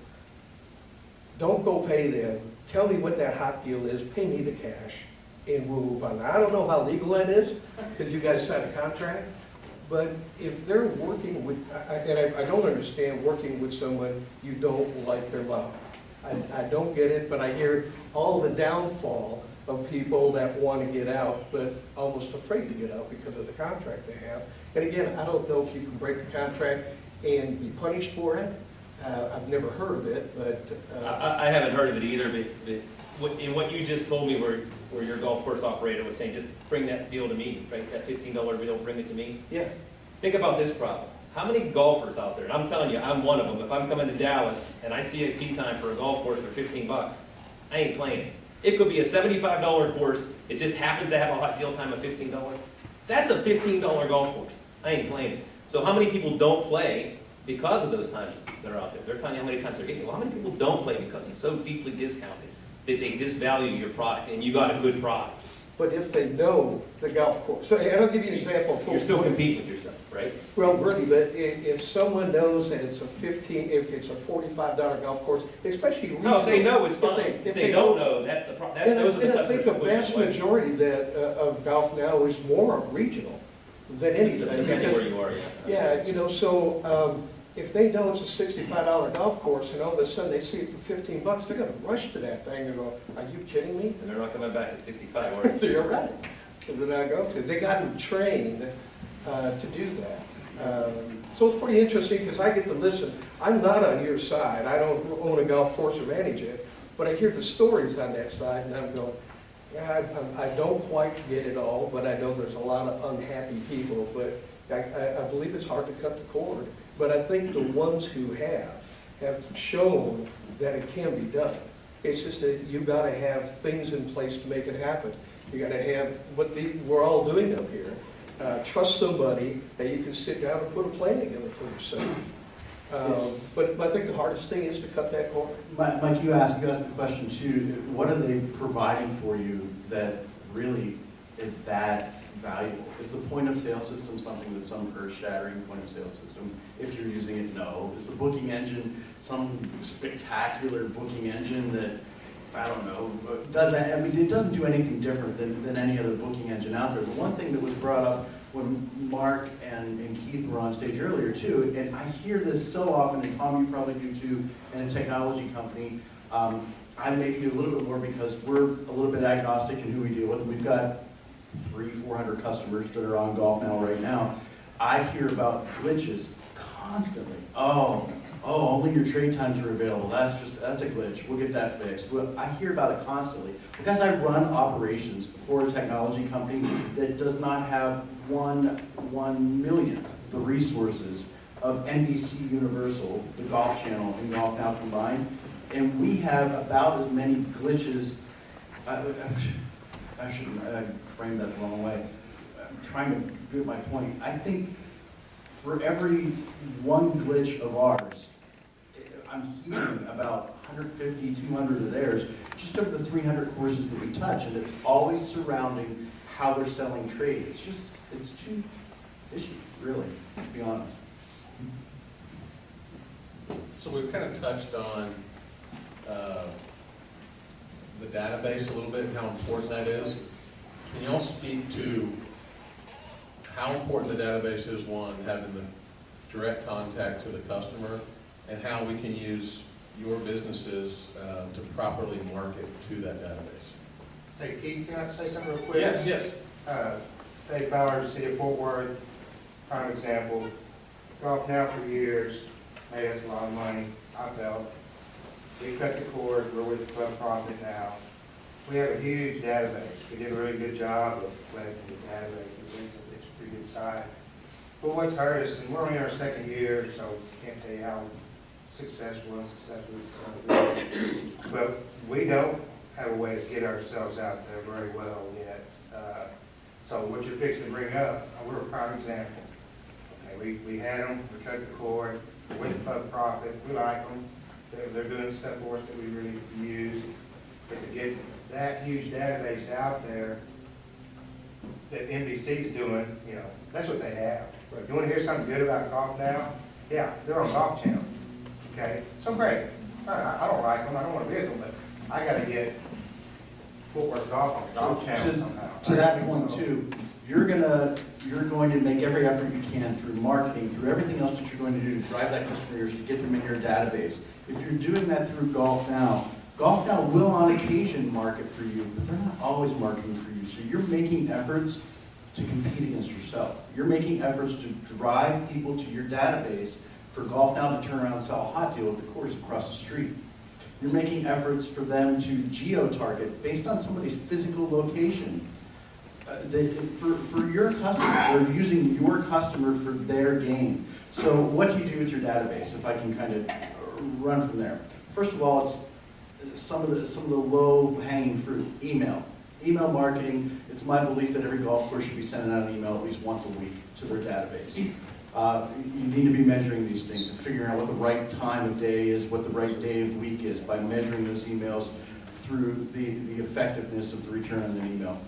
don't go pay them. Tell me what that hot deal is, pay me the cash, and we'll move on. Now, I don't know how legal that is, because you guys signed a contract, but if they're working with, and I don't understand working with someone you don't like their mouth. I don't get it, but I hear all the downfall of people that want to get out, but almost afraid to get out because of the contract they have. And again, I don't know if you can break the contract and be punished for it. I've never heard of it, but... I haven't heard of it either, but in what you just told me where your golf course operator was saying, just bring that bill to me, right? That $15 bill, bring it to me. Yeah. Think about this problem. How many golfers out there, and I'm telling you, I'm one of them, if I'm coming to Dallas and I see a tee time for a golf course for $15, I ain't playing it. It could be a $75 course, it just happens to have a hot deal time of $15. That's a $15 golf course. I ain't playing it. So how many people don't play because of those times that are out there. They're telling you how many times they're hitting. Well, how many people don't play because it's so deeply discounted that they disvalue your product, and you got a good product? But if they know the golf course, so I'll give you an example. You're still competing with yourself, right? Well, really, but if someone knows that it's if it's a $45 golf course, especially regional. No, if they know, it's fine. If they don't know, that's the problem. Those are the And I think customers the that vast push away. majority that, of golf now is more regional than anything. Depending because- where you are, yeah. Yeah, you know, so, if they know it's a $65 golf course and all of a sudden they see it for $15, they're gonna rush to that thing and go, are you kidding me? And they're not coming back at 65, are they? You're right. They're not going to. They got them trained, to do that. So it's pretty interesting because I get to listen. I'm not on your side. I don't own a golf course or manage it, but I hear the stories on that side and I'm going, yeah, I don't quite get it all, but I know there's a lot of unhappy people, but I believe it's hard to cut the cord. But I think the ones who have shown that it can be done. It's just that you gotta have things in place to make it happen. You gotta have what we're all doing up here. Trust somebody that you can sit down and put a plan together for yourself. But I think the hardest thing is to cut that cord. Mike, you asked the question too, what are they providing for you that really is that valuable? Is the point of sale system something that's some earth-shattering point of sale system? If you're using it, no. Is the booking engine some spectacular booking engine that, I don't know, it doesn't do anything different than any other booking engine out there. The one thing that was brought up when Mark and Keith were on stage earlier too, and I hear this so often, and Tom, you probably do too, in a technology company, I maybe a little bit more because we're a little bit agnostic in who we deal with. We've got 300-400 customers that are on GolfNow right now. I hear about glitches constantly. Oh, only your trade times are available. That's a glitch. We'll get that fixed. Well, I hear about it constantly because I run operations for a technology company that does not have 1/1,000,000th the resources of NBC Universal, the Golf Channel, and GolfNow combined, and we have about as many glitches. I shouldn't frame that the wrong way. I'm trying to get my point. I think for every one glitch of ours, I'm hearing about 150, 200 of theirs, just over the 300 courses that we touch, and it's always surrounding how they're selling trade. It's too fishy, really, to be honest. So we've kind of touched on the database a little bit and how important that is. Can you all speak to how important the database is, one, having the direct contact to the customer, and how we can use your businesses to properly market to that database? Hey Keith, can I say something real quick? Yes. Dave Ballard, City of Fort Worth, prime example. GolfNow for years, made us a lot of money, I felt. We cut the cord, we're with the Club Profit now. We have a huge database. We did a really good job of collecting the database. It's a pretty good site. But what's hurt us, and we're only in our second year, so can't tell you how successful and unsuccessful. But we don't have a way to get ourselves out there very well yet. So what you're fixing to bring up, we're a prime example. Okay, we had them, we cut the cord, we're with Club Profit, we like them. They're doing stuff for us that we really use. But to get that huge database out there that NBC's doing, you know, that's what they have. You want to hear something good about GolfNow? Yeah, they're on Golf Channel. Okay, so great. I don't like them, I don't want to be with them, but I got to get Fort Worth Golf on Golf Channel somehow. To that point too, you're going to make every effort you can through marketing, through everything else that you're going to do to drive that customer to get them in your database. If you're doing that through GolfNow will on occasion market for you, but they're not always marketing for you. So you're making efforts to compete against yourself. You're making efforts to drive people to your database for GolfNow to turn around and sell a hot deal at the course across the street. You're making efforts for them to geo-target based on somebody's physical location. For your customer, they're using your customer for their gain. So what do you do with your database, if I can kind of run from there? First of all, it's some of the low-hanging fruit. Email marketing. It's my belief that every golf course should be sending out an email at least once a week to their database. You need to be measuring these things and figuring out what the right time of day is, what the right day of week is, by measuring those emails through the effectiveness of the return on the email.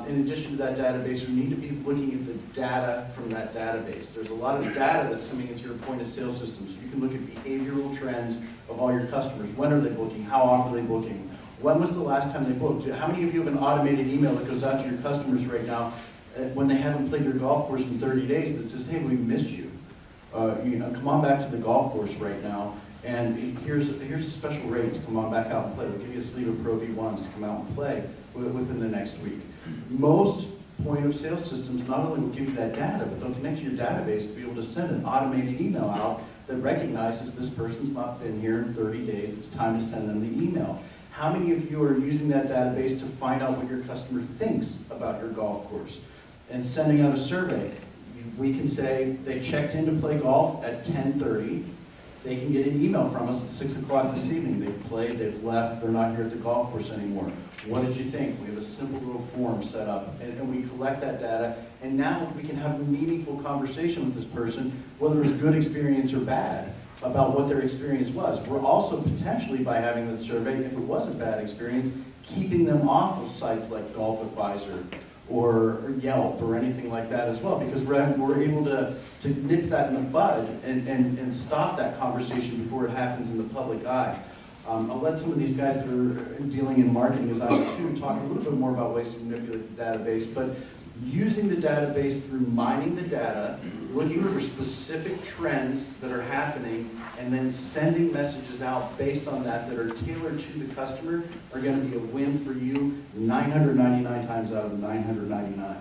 In addition to that database, we need to be looking at the data from that database. There's a lot of data that's coming into your point of sale systems. You can look at behavioral trends of all your customers. When are they booking? How often are they booking? When was the last time they booked? How many of you have an automated email that goes out to your customers right now when they haven't played your golf course in 30 days that says, hey, we missed you. Come on back to the golf course right now, and here's a special rate to come on back out and play. We'll give you a sleeve of Pro V1s to come out and play within the next week. Most point of sale systems not only will give you that data, but they'll connect to your database to be able to send an automated email out that recognizes this person's not been here in 30 days, it's time to send them the email. How many of you are using that database to find out what your customer thinks about your golf course and sending out a survey? We can say they checked in to play golf at 10:30. They can get an email from us at 6 o'clock this evening. They've played, they've left, they're not here at the golf course anymore. What did you think? We have a simple little form set up, and we collect that data, and now we can have a meaningful conversation with this person, whether it's a good experience or bad, about what their experience was. We're also potentially, by having that survey, if it was a bad experience, keeping them off of sites like Golf Advisor or Yelp or anything like that as well, because we're able to nip that in the bud and stop that conversation before it happens in the public eye. I'll let some of these guys that are dealing in marketing as I do too talk a little bit more about ways to manipulate the database, but using the database through mining the data, looking for specific trends that are happening, and then sending messages out based on that that are tailored to the customer are going to be a win for you 999 times out of 999.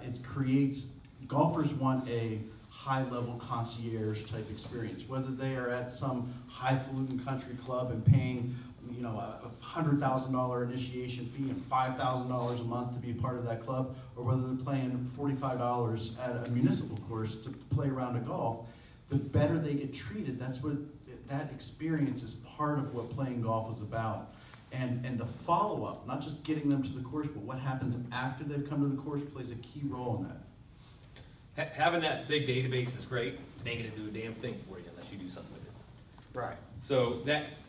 It creates, golfers want a high-level concierge type experience, whether they are at some highfalutin country club and paying a $100,000 initiation fee and $5,000 a month to be part of that club, or whether they're playing $45 at a municipal course to play a round of golf. The better they get treated, that experience is part of what playing golf is about. And the follow-up, not just getting them to the course, but what happens after they've come to the course plays a key role in that. Having that big database is great. It ain't gonna do a damn thing for you unless you do something with it. Right. So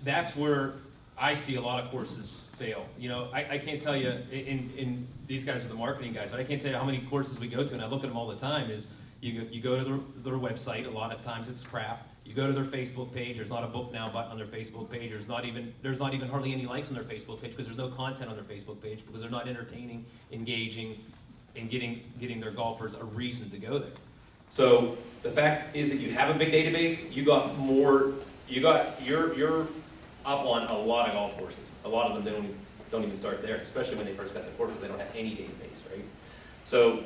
that's where I see a lot of courses fail. I can't tell you, in these guys are the marketing guys, but I can't tell you how many courses we go to, and I look at them all the time, is you go to their website, a lot of times it's crap. You go to their Facebook page, there's not a book now button on their Facebook page, there's not even hardly any likes on their Facebook page because there's no content on their Facebook page because they're not entertaining, engaging, and getting their golfers a reason to go there. So the fact is that you have a big database, you're up on a lot of golf courses. A lot of them don't even start there, especially when they first got the course because they don't have any database, right? So,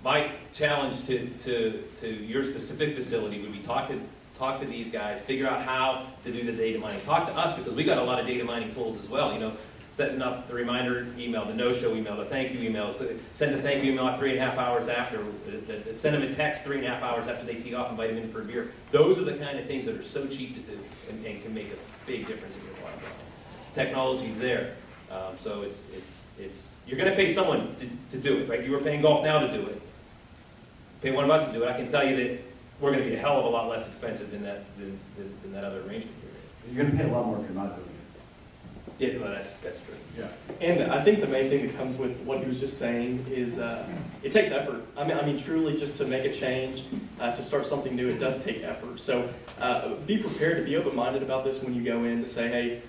my challenge to your specific facility would be talk to these guys, figure out how to do the data mining. Talk to us because we got a lot of data mining tools as well. Setting up the reminder email, the no-show email, the thank you email. Send the thank you email 3.5 hours after. Send them a text 3.5 hours after they tee off, invite them in for a beer. Those are the kind of things that are so cheap to do and can make a big difference in your bottom line. Technology's there, so it's you're going to pay someone to do it, right? You were paying GolfNow to do it. Pay one of us to do it. I can tell you that we're going to be a hell of a lot less expensive than that other arrangement you're in. You're going to pay a lot more if you're not doing it. Yeah, well, that's true. Yeah. And I think the main thing that comes with what he was just saying is it takes effort. I mean, truly, just to make a change, to start something new, it does take effort. So be prepared to be open-minded about this when you go in to say, hey,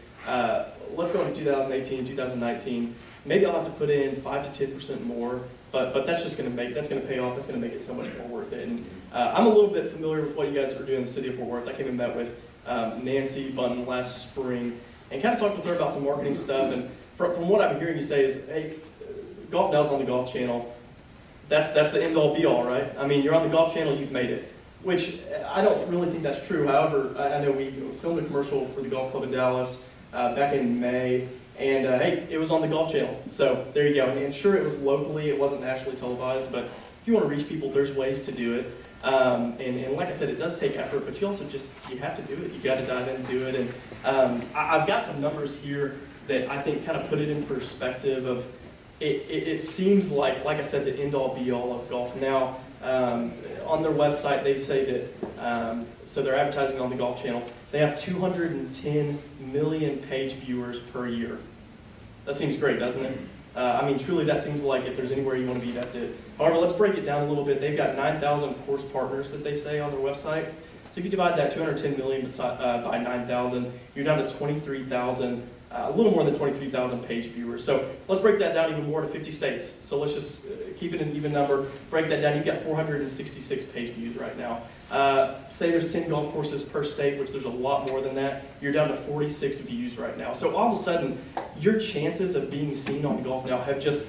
let's go into 2018, 2019. Maybe I'll have to put in 5 to 10% more, but that's just going to pay off. That's going to make it so much more worth it. And I'm a little bit familiar with what you guys are doing in the city of Fort Worth. I came and met with Nancy Bunton last spring and kind of talked with her about some marketing stuff. And from what I'm hearing you say is, hey, GolfNow's on the Golf Channel. That's the end-all be-all, right? I mean, you're on the Golf Channel, you've made it. Which I don't really think that's true. However, I know we filmed a commercial for the Golf Club in Dallas back in May, and hey, it was on the Golf Channel. So there you go. And sure, it was locally, it wasn't nationally televised, but if you want to reach people, there's ways to do it. And like I said, it does take effort, but you also you have to do it. You got to dive in and do it. And I've got some numbers here that I think kind of put it in perspective of, it seems like I said, the end-all be-all of GolfNow On their website, they say that, so they're advertising on the Golf Channel, they have 210 million page viewers per year. That seems great, doesn't it? I mean, truly, that seems like if there's anywhere you want to be, that's it. However, let's break it down a little bit. They've got 9,000 course partners that they say on their website. So if you divide that 210 million by 9,000, you're down to 23,000, a little more than 23,000 page viewers. So let's break that down even more to 50 states. So let's just keep it an even number, break that down. You've got 466 page views right now. Say there's 10 golf courses per state, which there's a lot more than that. You're down to 46 views right now. So all of a sudden, your chances of being seen on GolfNow have just,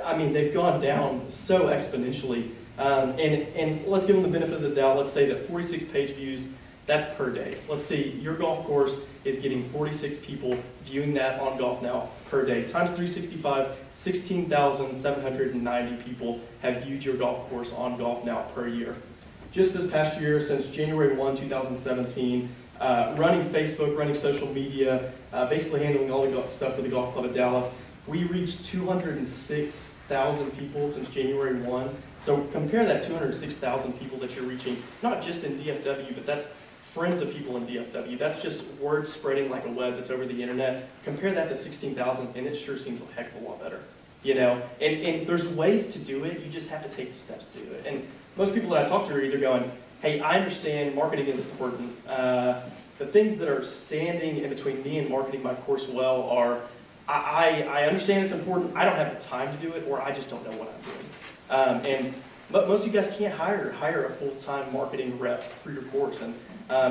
I mean, they've gone down so exponentially. And let's give them the benefit of the doubt. Let's say that 46 page views, that's per day. Let's see, your golf course is getting 46 people viewing that on GolfNow per day. Times 365, 16,790 people have viewed your golf course on GolfNow per year. Just this past year, since January 1, 2017, running Facebook, running social media, basically handling all the stuff for the Golf Club of Dallas, we reached 206,000 people since January 1. So compare that 206,000 people that you're reaching, not just in DFW, but that's friends of people in DFW. That's just word spreading like a web that's over the internet. Compare that to 16,000 and it sure seems a heck of a lot better. You know, and there's ways to do it, you just have to take the steps to do it. And most people that I talk to are either going, hey, I understand marketing is important. The things that are standing in between me and marketing my course well are, I understand it's important, I don't have the time to do it, or I just don't know what I'm doing. But most of you guys can't hire a full-time marketing rep for your course. And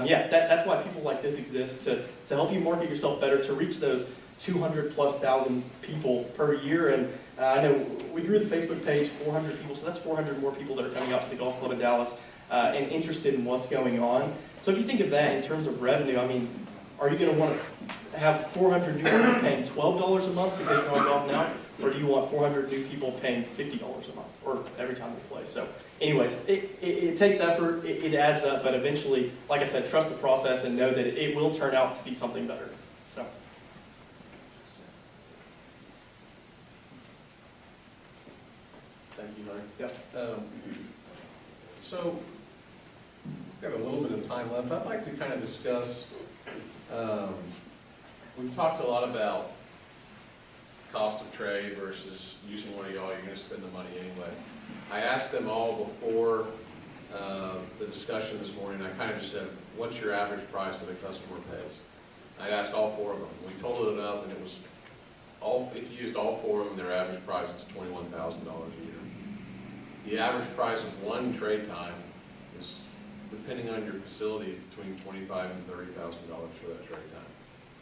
yeah, that's why people like this exist, to help you market yourself better, to reach those 200,000+ people per year. And I know we grew the Facebook page 400 people, so that's 400 more people that are coming out to the Golf Club of Dallas and interested in what's going on. So if you think of that in terms of revenue, I mean, are you going to want to have 400 new people paying $12 a month because you're on GolfNow, or do you want 400 new people paying $50 a month, or every time they play? So anyways, it takes effort, it adds up, but eventually, like I said, trust the process and know that it will turn out to be something better. So. Thank you, Larry. Yep. So, we've got a little bit of time left. I'd like to kind of discuss, we've talked a lot about cost of trade versus using one of y'all, you're going to spend the money anyway. I asked them all before the discussion this morning, I kind of just said, what's your average price that a customer pays? I asked all four of them. We totaled it up, and it was, if you used all four of them, their average price is $21,000 a year. The average price of one trade time is, depending on your facility, between $25,000 and $30,000 for that trade time.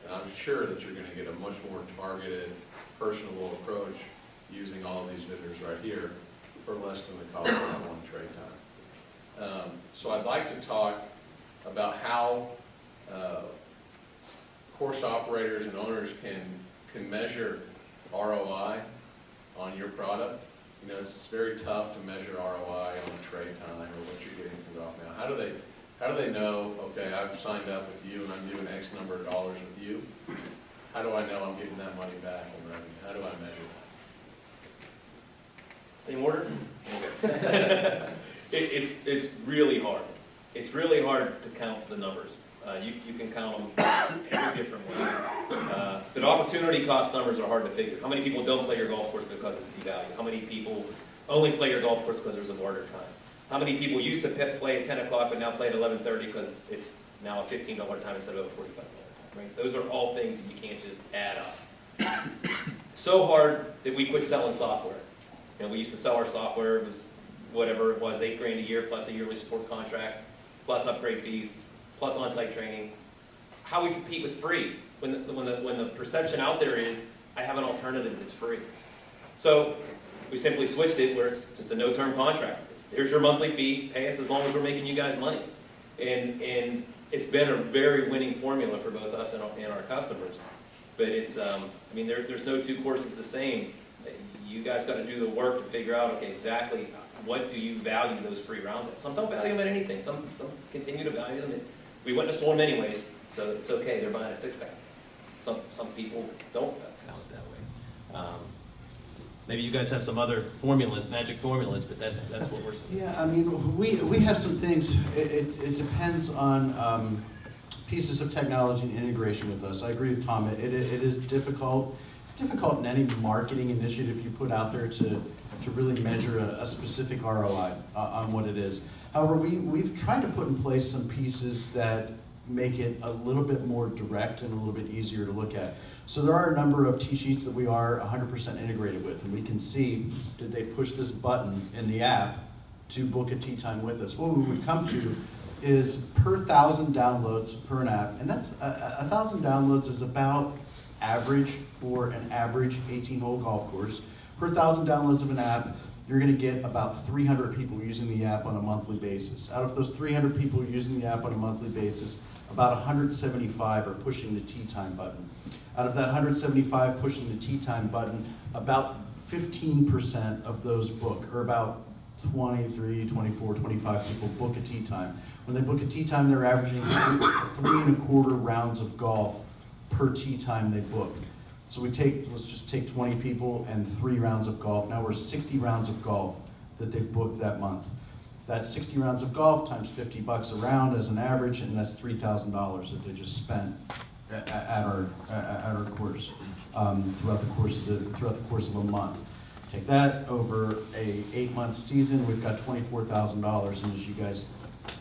And I'm sure that you're going to get a much more targeted, personable approach using all of these vendors right here for less than the cost of that one trade time. So I'd like to talk about how course operators and owners can measure ROI on your product. You know, it's very tough to measure ROI on trade time or what you're getting from GolfNow. How do they know, okay, I've signed up with you and I'm doing X number of dollars with you? How do I know I'm getting that money back in revenue? How do I measure that? Same order? It's really hard. It's really hard to count the numbers. You can count them every different way. But opportunity cost numbers are hard to figure. How many people don't play your golf course because it's devalued? How many people only play your golf course because there's a harder time? How many people used to play at 10 o'clock but now play at 11:30 because it's now a $15 time instead of a $45 time? Right? Those are all things that you can't just add up. So hard that we quit selling software. You know, we used to sell our software. It was whatever it was, $8 grand a year plus a yearly support contract, plus upgrade fees, plus on-site training. How we compete with free when the perception out there is I have an alternative that's free. So we simply switched it where it's just a no-term contract. Here's your monthly fee, pay us as long as we're making you guys money. And it's been a very winning formula for both us and our customers. But it's, I mean, there's no two courses the same. You guys got to do the work to figure out, okay, exactly what do you value those free rounds at. Some don't value them at anything. Some continue to value them. We wouldn't have sold them anyways, so it's okay. They're buying a six-pack. Some people don't value it that way. Maybe you guys have some other formulas, magic formulas, but that's what we're seeing. Yeah, I mean, we have some things, it depends on pieces of technology and integration with us. I agree with Tom, it is difficult. It's difficult in any marketing initiative you put out there to really measure a specific ROI on what it is. However, we've tried to put in place some pieces that make it a little bit more direct and a little bit easier to look at. So there are a number of T-sheets that we are 100% integrated with, and we can see, did they push this button in the app to book a tee time with us? What we would come to is per 1,000 downloads for an app, and that's 1,000 downloads is about average for an average 18-hole golf course. Per 1,000 downloads of an app, you're going to get about 300 people using the app on a monthly basis. Out of those 300 people using the app on a monthly basis, about 175 are pushing the tee time button. Out of that 175 pushing the tee time button, about 15% of those book, or about 23, 24, 25 people book a tee time. When they book a tee time, they're averaging 3.25 rounds of golf per tee time they book. So let's just take 20 people and 3 rounds of golf. Now we're 60 rounds of golf that they've booked that month. That's 60 rounds of golf times $50 a round as an average, and that's $3,000 that they just spent at our course throughout the course of a month. Take that over a 8-month season, we've got $24,000, and as you guys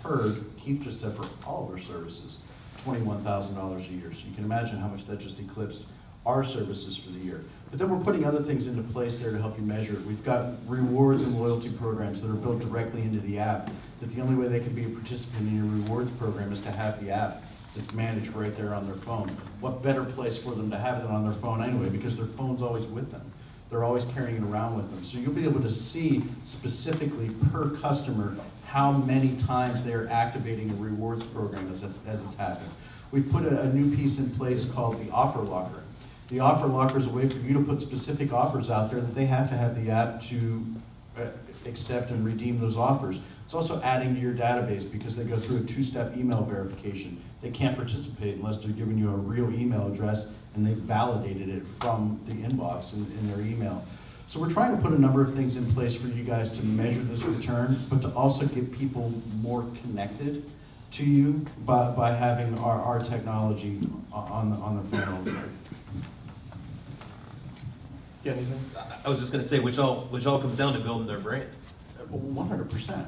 heard, Keith just said for all of our services, $21,000 a year. So you can imagine how much that just eclipsed our services for the year. But then we're putting other things into place there to help you measure it. We've got rewards and loyalty programs that are built directly into the app, that the only way they can be a participant in your rewards program is to have the app that's managed right there on their phone. What better place for them to have it on their phone anyway, because their phone's always with them. They're always carrying it around with them. So you'll be able to see specifically per customer how many times they're activating a rewards program as it's happening. We've put a new piece in place called the Offer Locker. The Offer Locker is a way for you to put specific offers out there that they have to have the app to accept and redeem those offers. It's also adding to your database because they go through a 2-step email verification. They can't participate unless they're giving you a real email address and they've validated it from the inbox in their email. So we're trying to put a number of things in place for you guys to measure this return, but to also get people more connected to you by having our technology on the phone all the time. Got anything? I was just going to say, which all comes down to building their brand. 100%.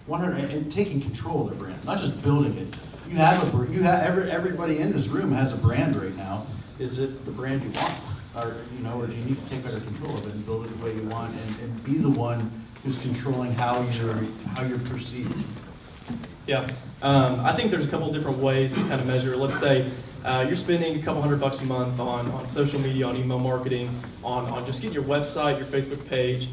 100, and taking control of their brand, not just building it. You have everybody in this room has a brand right now. Is it the brand you want, or or do you need to take better control of it and build it the way you want, and be the one who's controlling how you're perceived? Yeah, I think there's a couple different ways to kind of measure. Let's say you're spending a couple $100 a month on social media, on email marketing, on just getting your website, your Facebook page,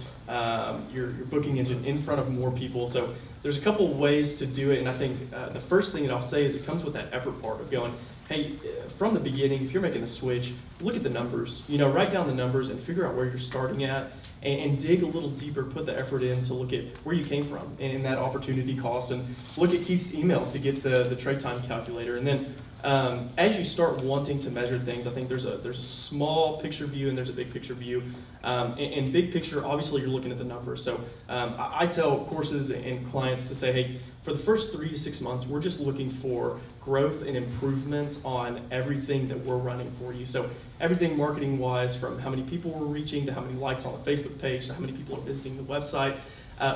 your booking engine in front of more people. So there's a couple ways to do it, and I think the first thing that I'll say is it comes with that effort part of going, hey, from the beginning, if you're making a switch, look at the numbers. Write down the numbers and figure out where you're starting at, and dig a little deeper, put the effort in to look at where you came from and that opportunity cost, and look at Keith's email to get the trade time calculator. And then as you start wanting to measure things, I think there's a small picture view and there's a big picture view. And big picture, obviously you're looking at the numbers. So I tell courses and clients to say, hey, for the first 3 to 6 months, we're just looking for growth and improvement on everything that we're running for you. So everything marketing-wise, from how many people we're reaching to how many likes on the Facebook page to how many people are visiting the website.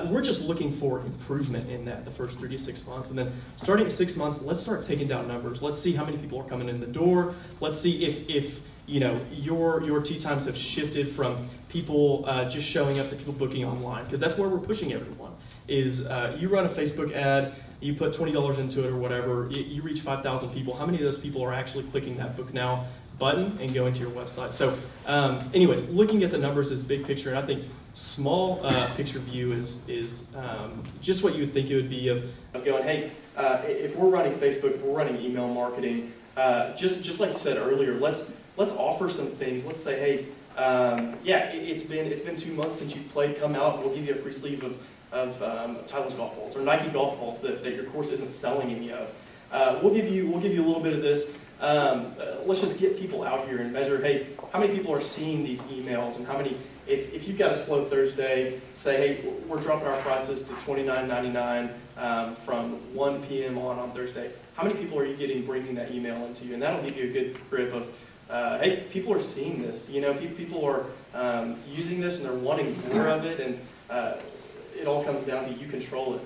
We're just looking for improvement in that the first 3 to 6 months. And then starting at 6 months, let's start taking down numbers. Let's see how many people are coming in the door. Let's see if your tee times have shifted from people just showing up to people booking online, because that's where we're pushing everyone. Is you run a Facebook ad, you put $20 into it or whatever, you reach 5,000 people. How many of those people are actually clicking that Book Now button and going to your website? So anyways, looking at the numbers is big picture, and I think small picture view is just what you would think it would be of going, hey, if we're running Facebook, if we're running email marketing, just like you said earlier, let's offer some things. Let's say, hey, it's been 2 months since you've played. Come out, we'll give you a free sleeve of Titleist golf balls or Nike golf balls that your course isn't selling any of. We'll give you a little bit of this. let's just get people out here and measure, hey, how many people are seeing these emails, and how many, if you've got a slow Thursday, say, hey, we're dropping our prices to $29.99 from 1 p.m. on Thursday. How many people are you getting bringing that email into you? And that'll give you a good grip of, hey, people are seeing this. You know, people are using this and they're wanting more of it, and it all comes down to you control it.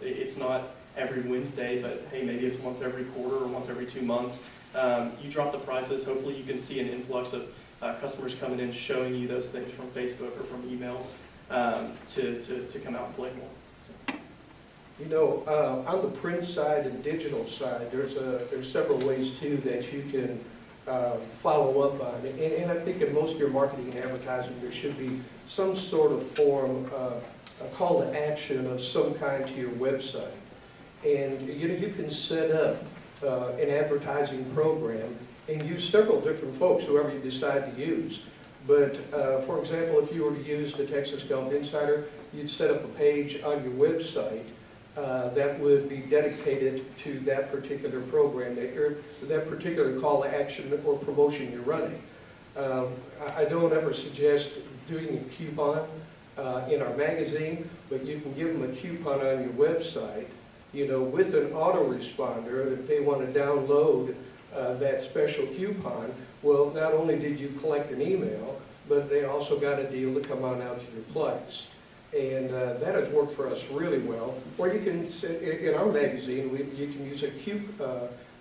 It's not every Wednesday, but hey, maybe it's once every quarter or once every 2 months. You drop the prices. Hopefully you can see an influx of customers coming in showing you those things from Facebook or from emails to come out and play more. So. You know, on the print side and digital side, there's several ways too that you can follow up on. And I think in most of your marketing and advertising, there should be some sort of form, a call to action of some kind to your website. And you can set up an advertising program and use several different folks, whoever you decide to use. But for example, if you were to use the Texas Golf Insider, you'd set up a page on your website that would be dedicated to that particular program, that particular call to action or promotion you're running. I don't ever suggest doing a coupon in our magazine, but you can give them a coupon on your website, you know, with an autoresponder that they want to download that special coupon. Well, not only did you collect an email, but they also got a deal to come on out to your place. And that has worked for us really well. Or you can, in our magazine, you can use a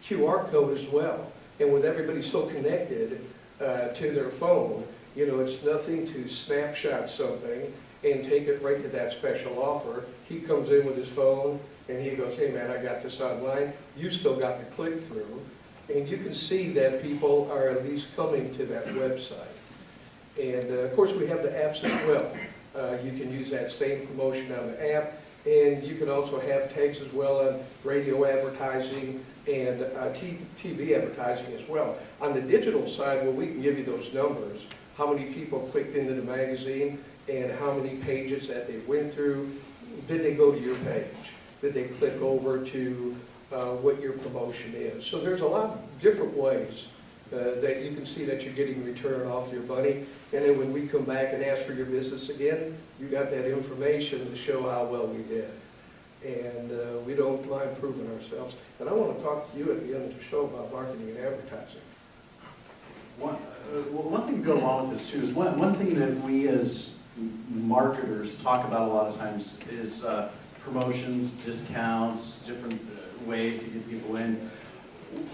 QR code as well. And with everybody so connected to their phone, you know, it's nothing to snapshot something and take it right to that special offer. He comes in with his phone and he goes, hey man, I got this online. You still got the click through. And you can see that people are at least coming to that website. And of course we have the apps as well. You can use that same promotion on the app, and you can also have tags as well on radio advertising and TV advertising as well. On the digital side, well, we can give you those numbers, how many people clicked into the magazine and how many pages that they went through. Did they go to your page? Did they click over to what your promotion is? So there's a lot of different ways that you can see that you're getting return off your money. And then when we come back and ask for your business again, you got that information to show how well we did. And we don't mind proving ourselves. And I want to talk to you at the end of the show about marketing and advertising. One thing to go along with this too is one thing that we as marketers talk about a lot of times is promotions, discounts, different ways to get people in.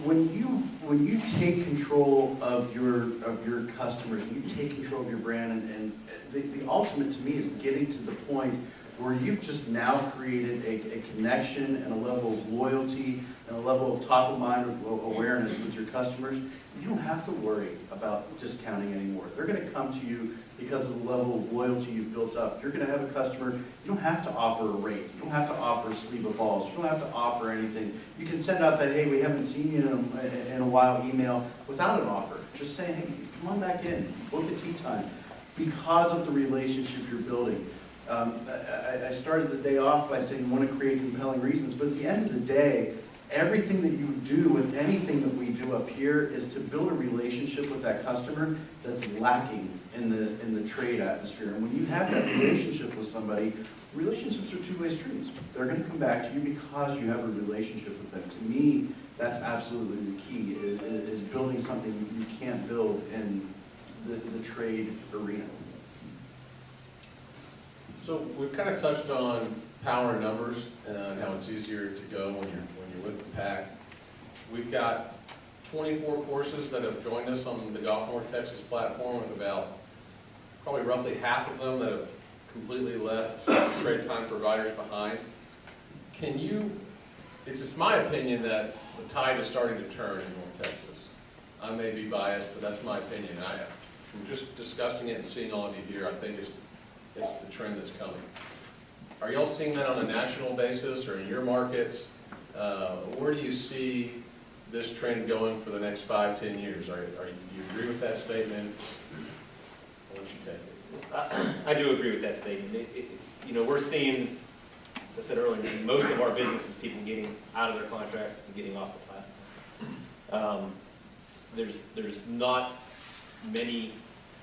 When you take control of your customers, you take control of your brand, and the ultimate to me is getting to the point where you've just now created a connection and a level of loyalty and a level of top of mind awareness with your customers. You don't have to worry about discounting anymore. They're going to come to you because of the level of loyalty you've built up. You're going to have a customer, you don't have to offer a rate. You don't have to offer a sleeve of balls. You don't have to offer anything. You can send out that, hey, we haven't seen you in a while email without an offer. Just saying, hey, come on back in, book a tea time. Because of the relationship you're building. I started the day off by saying you want to create compelling reasons, but at the end of the day, everything that you do with anything that we do up here is to build a relationship with that customer that's lacking in the trade atmosphere. And when you have that relationship with somebody, relationships are two-way streets. They're going to come back to you because you have a relationship with them. To me, that's absolutely the key, is building something you can't build in the trade arena. So we've kind of touched on power and numbers and how it's easier to go when you're with the pack. We've got 24 courses that have joined us on the Golf North Texas platform, with about probably roughly half of them that have completely left trade time providers behind. Can you, it's my opinion that the tide is starting to turn in North Texas. I may be biased, but that's my opinion. From just discussing it and seeing all of you here, I think it's the trend that's coming. Are y'all seeing that on a national basis or in your markets? Where do you see this trend going for the next 5-10 years? Do you agree with that statement? What you think? I do agree with that statement. You know, we're seeing, as I said earlier, most of our business is people getting out of their contracts and getting off the platform. there's not many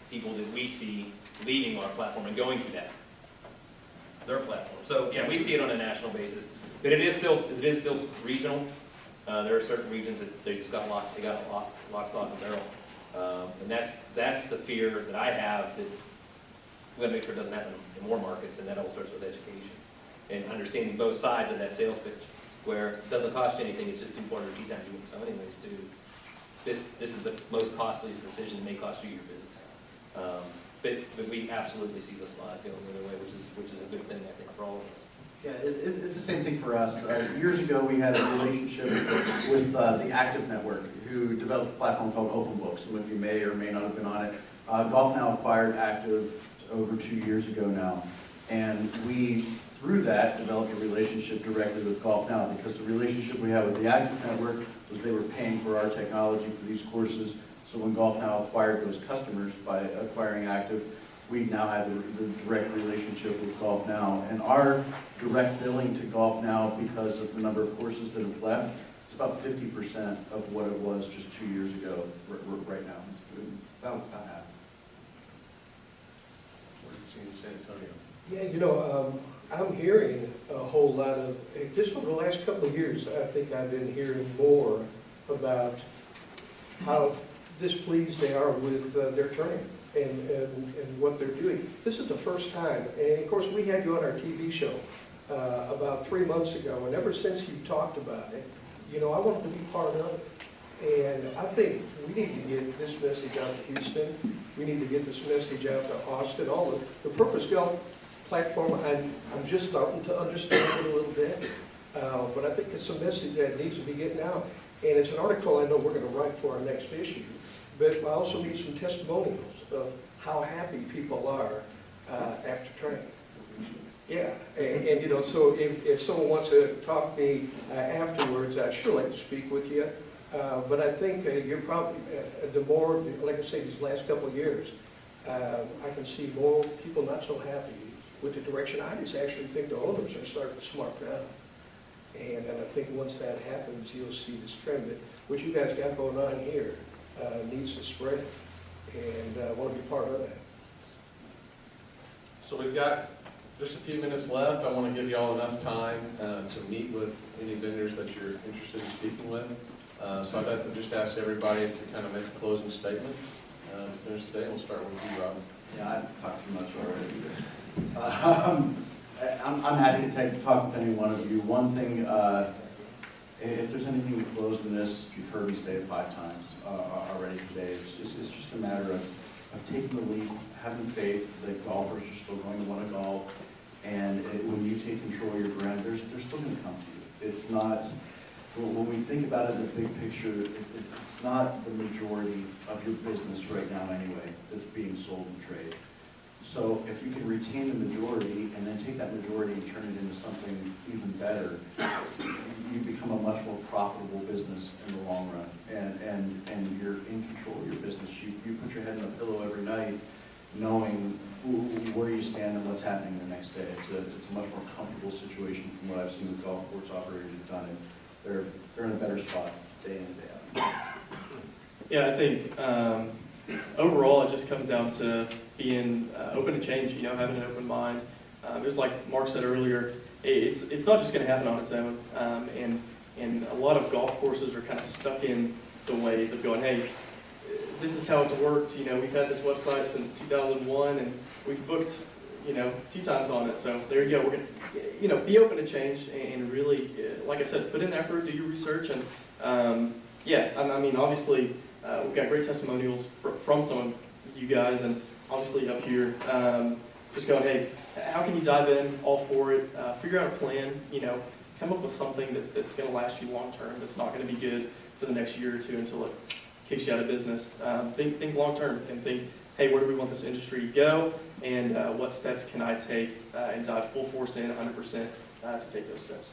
people that we see leaving our platform and going to their platform. So yeah, we see it on a national basis, but it is still regional. There are certain regions that they just got locked, lock, stock, and barrel. And that's the fear that I have, that we gotta make sure it doesn't happen in more markets, and that all starts with education and understanding both sides of that sales pitch, where it doesn't cost you anything, it's just 2 quarters, 3 times you can sell anyways, to this is the most costliest decision, it may cost you your business. But we absolutely see the slide going the other way, which is a good thing, I think, for all of us. Yeah, it's the same thing for us. Years ago, we had a relationship with the Active Network, who developed a platform called OpenBook. Some of you may or may not have been on it. GolfNow acquired Active over 2 years ago now, and we, through that, developed a relationship directly with GolfNow, because the relationship we had with the Active Network was they were paying for our technology for these courses. So when GolfNow acquired those customers by acquiring Active, we now have the direct relationship with GolfNow. And our direct billing to GolfNow, because of the number of courses that have left, it's about 50% of what it was just 2 years ago right now. It's about half. What do you see in San Antonio? Yeah, you know, I'm hearing a whole lot of, just over the last couple of years, I think I've been hearing more about how displeased they are with their training and what they're doing. This is the first time, and of course, we had you on our TV show about 3 months ago, and ever since you've talked about it, you know, I wanted to be part of it. And I think we need to get this message out to Houston. We need to get this message out to Austin. All the Purpose Golf platform, I'm just starting to understand it a little bit, but I think it's a message that needs to be getting out. And it's an article I know we're going to write for our next issue. But I also need some testimonials of how happy people are after training. Yeah, and you know, so if someone wants to talk to me afterwards, I'd sure like to speak with you. But I think you're probably, the more, like I say, these last couple of years, I can see more people not so happy with the direction. I just actually think the owners are starting to smart down. And I think once that happens, you'll see this trend that what you guys got going on here needs to spread, and I want to be part of that. So we've got just a few minutes left. I want to give you all enough time to meet with any vendors that you're interested in speaking with. So I'd like to just ask everybody to kind of make a closing statement to finish the day. We'll start with you, Robin. Yeah, I've talked too much already. I'm happy to talk with any one of you. One thing, if there's anything to close in this, you've heard me say it 5 times already today, it's just a matter of taking the lead, having faith that golfers are still going to want to golf, and when you take control of your brand, they're still going to come to you. It's not, when we think about it in the big picture, it's not the majority of your business right now anyway that's being sold in trade. So if you can retain the majority and then take that majority and turn it into something even better, you become a much more profitable business in the long run. And you're in control of your business. You put your head in a pillow every night knowing where you stand and what's happening the next day. It's a much more comfortable situation from what I've seen with golf course operators have done it. They're in a better spot day in and day out. Yeah, I think overall it just comes down to being open to change, you know, having an open mind. Just like Mark said earlier, it's not just going to happen on its own. And a lot of golf courses are kind of stuck in the ways of going, hey, this is how it's worked. You know, we've had this website since 2001 and we've booked, you know, 2 times on it. So there you go. We're going to, you know, be open to change and really, like I said, put in the effort, do your research. And yeah, I mean, obviously, we've got great testimonials from some of you guys, and obviously up here, just going, hey, how can you dive in, all for it, figure out a plan, you know, come up with something that's going to last you long term, that's not going to be good for the next year or 2 until it kicks you out of business. Think long term and think, hey, where do we want this industry to go, and what steps can I take and dive full force in 100% to take those steps.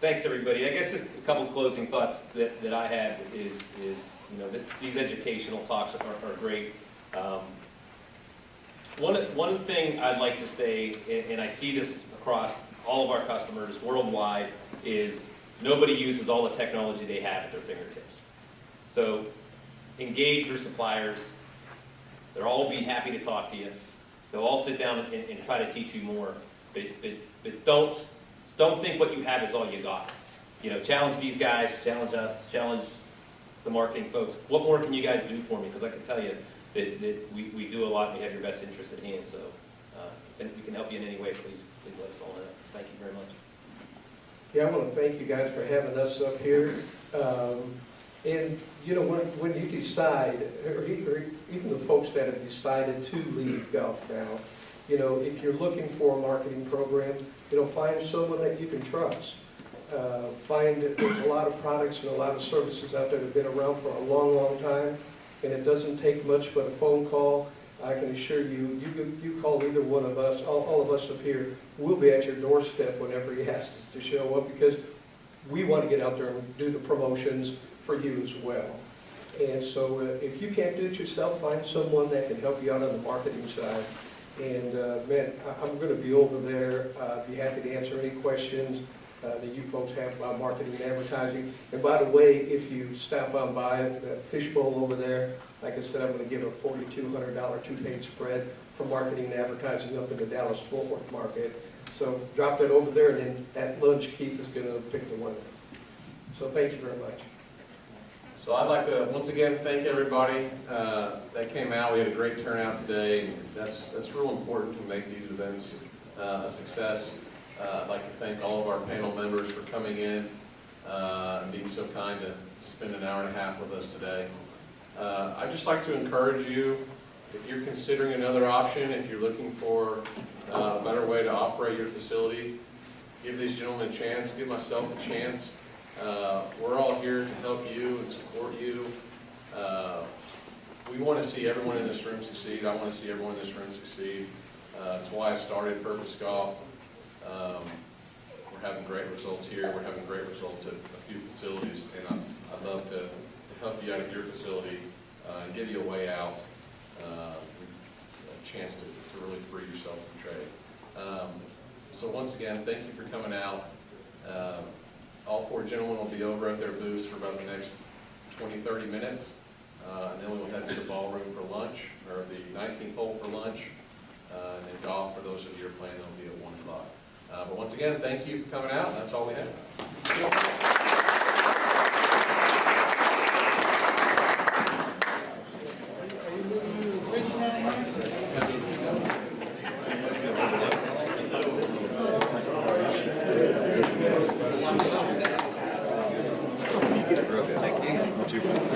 Thanks, everybody. I guess just a couple closing thoughts that I had is you know, these educational talks are great. One thing I'd like to say, and I see this across all of our customers worldwide, is nobody uses all the technology they have at their fingertips. So engage your suppliers. They'll all be happy to talk to you. They'll all sit down and try to teach you more. But don't think what you have is all you got. You know, challenge these guys, challenge us, challenge the marketing folks. What more can you guys do for me? Because I can tell you that we do a lot and we have your best interest at hand. So if we can help you in any way, please let us all know. Thank you very much. Yeah, I want to thank you guys for having us up here. And, you know, when you decide, or even the folks that have decided to leave GolfNow, you know, if you're looking for a marketing program, you know, find someone that you can trust. Find that there's a lot of products and a lot of services out there that have been around for a long, long time, and it doesn't take much but a phone call. I can assure you, you call either one of us, all of us up here, we'll be at your doorstep whenever he asks us to show up, because we want to get out there and do the promotions for you as well. And so if you can't do it yourself, find someone that can help you out on the marketing side. And man, I'm going to be over there, be happy to answer any questions that you folks have about marketing and advertising. And by the way, if you stop on by that fishbowl over there, like I said, I'm going to give a $4,200 two-page spread for marketing and advertising up in the Dallas-Fort Worth market. So drop that over there, and then at lunch, Keith is going to pick the winner. So thank you very much. So I'd like to, once again, thank everybody that came out. We had a great turnout today. That's real important to make these events a success. I'd like to thank all of our panel members for coming in and being so kind to spend an hour and a half with us today. I'd just like to encourage you, if you're considering another option, if you're looking for a better way to operate your facility, give these gentlemen a chance, give myself a chance. We're all here to help you and support you. We want to see everyone in this room succeed. I want to see everyone in this room succeed. That's why I started Purpose Golf. We're having great results here. We're having great results at a few facilities, and I'd love to help you out at your facility and give you a way out, a chance to really free yourself from trade. So once again, thank you for coming out. All four gentlemen will be over at their booths for about the next 20-30 minutes, and then we will head to the ballroom for lunch, or the 19th hole for lunch, and then golf for those of you who are playing. They'll be at 1 o'clock. But once again, thank you for coming out. That's all we have. Thank you.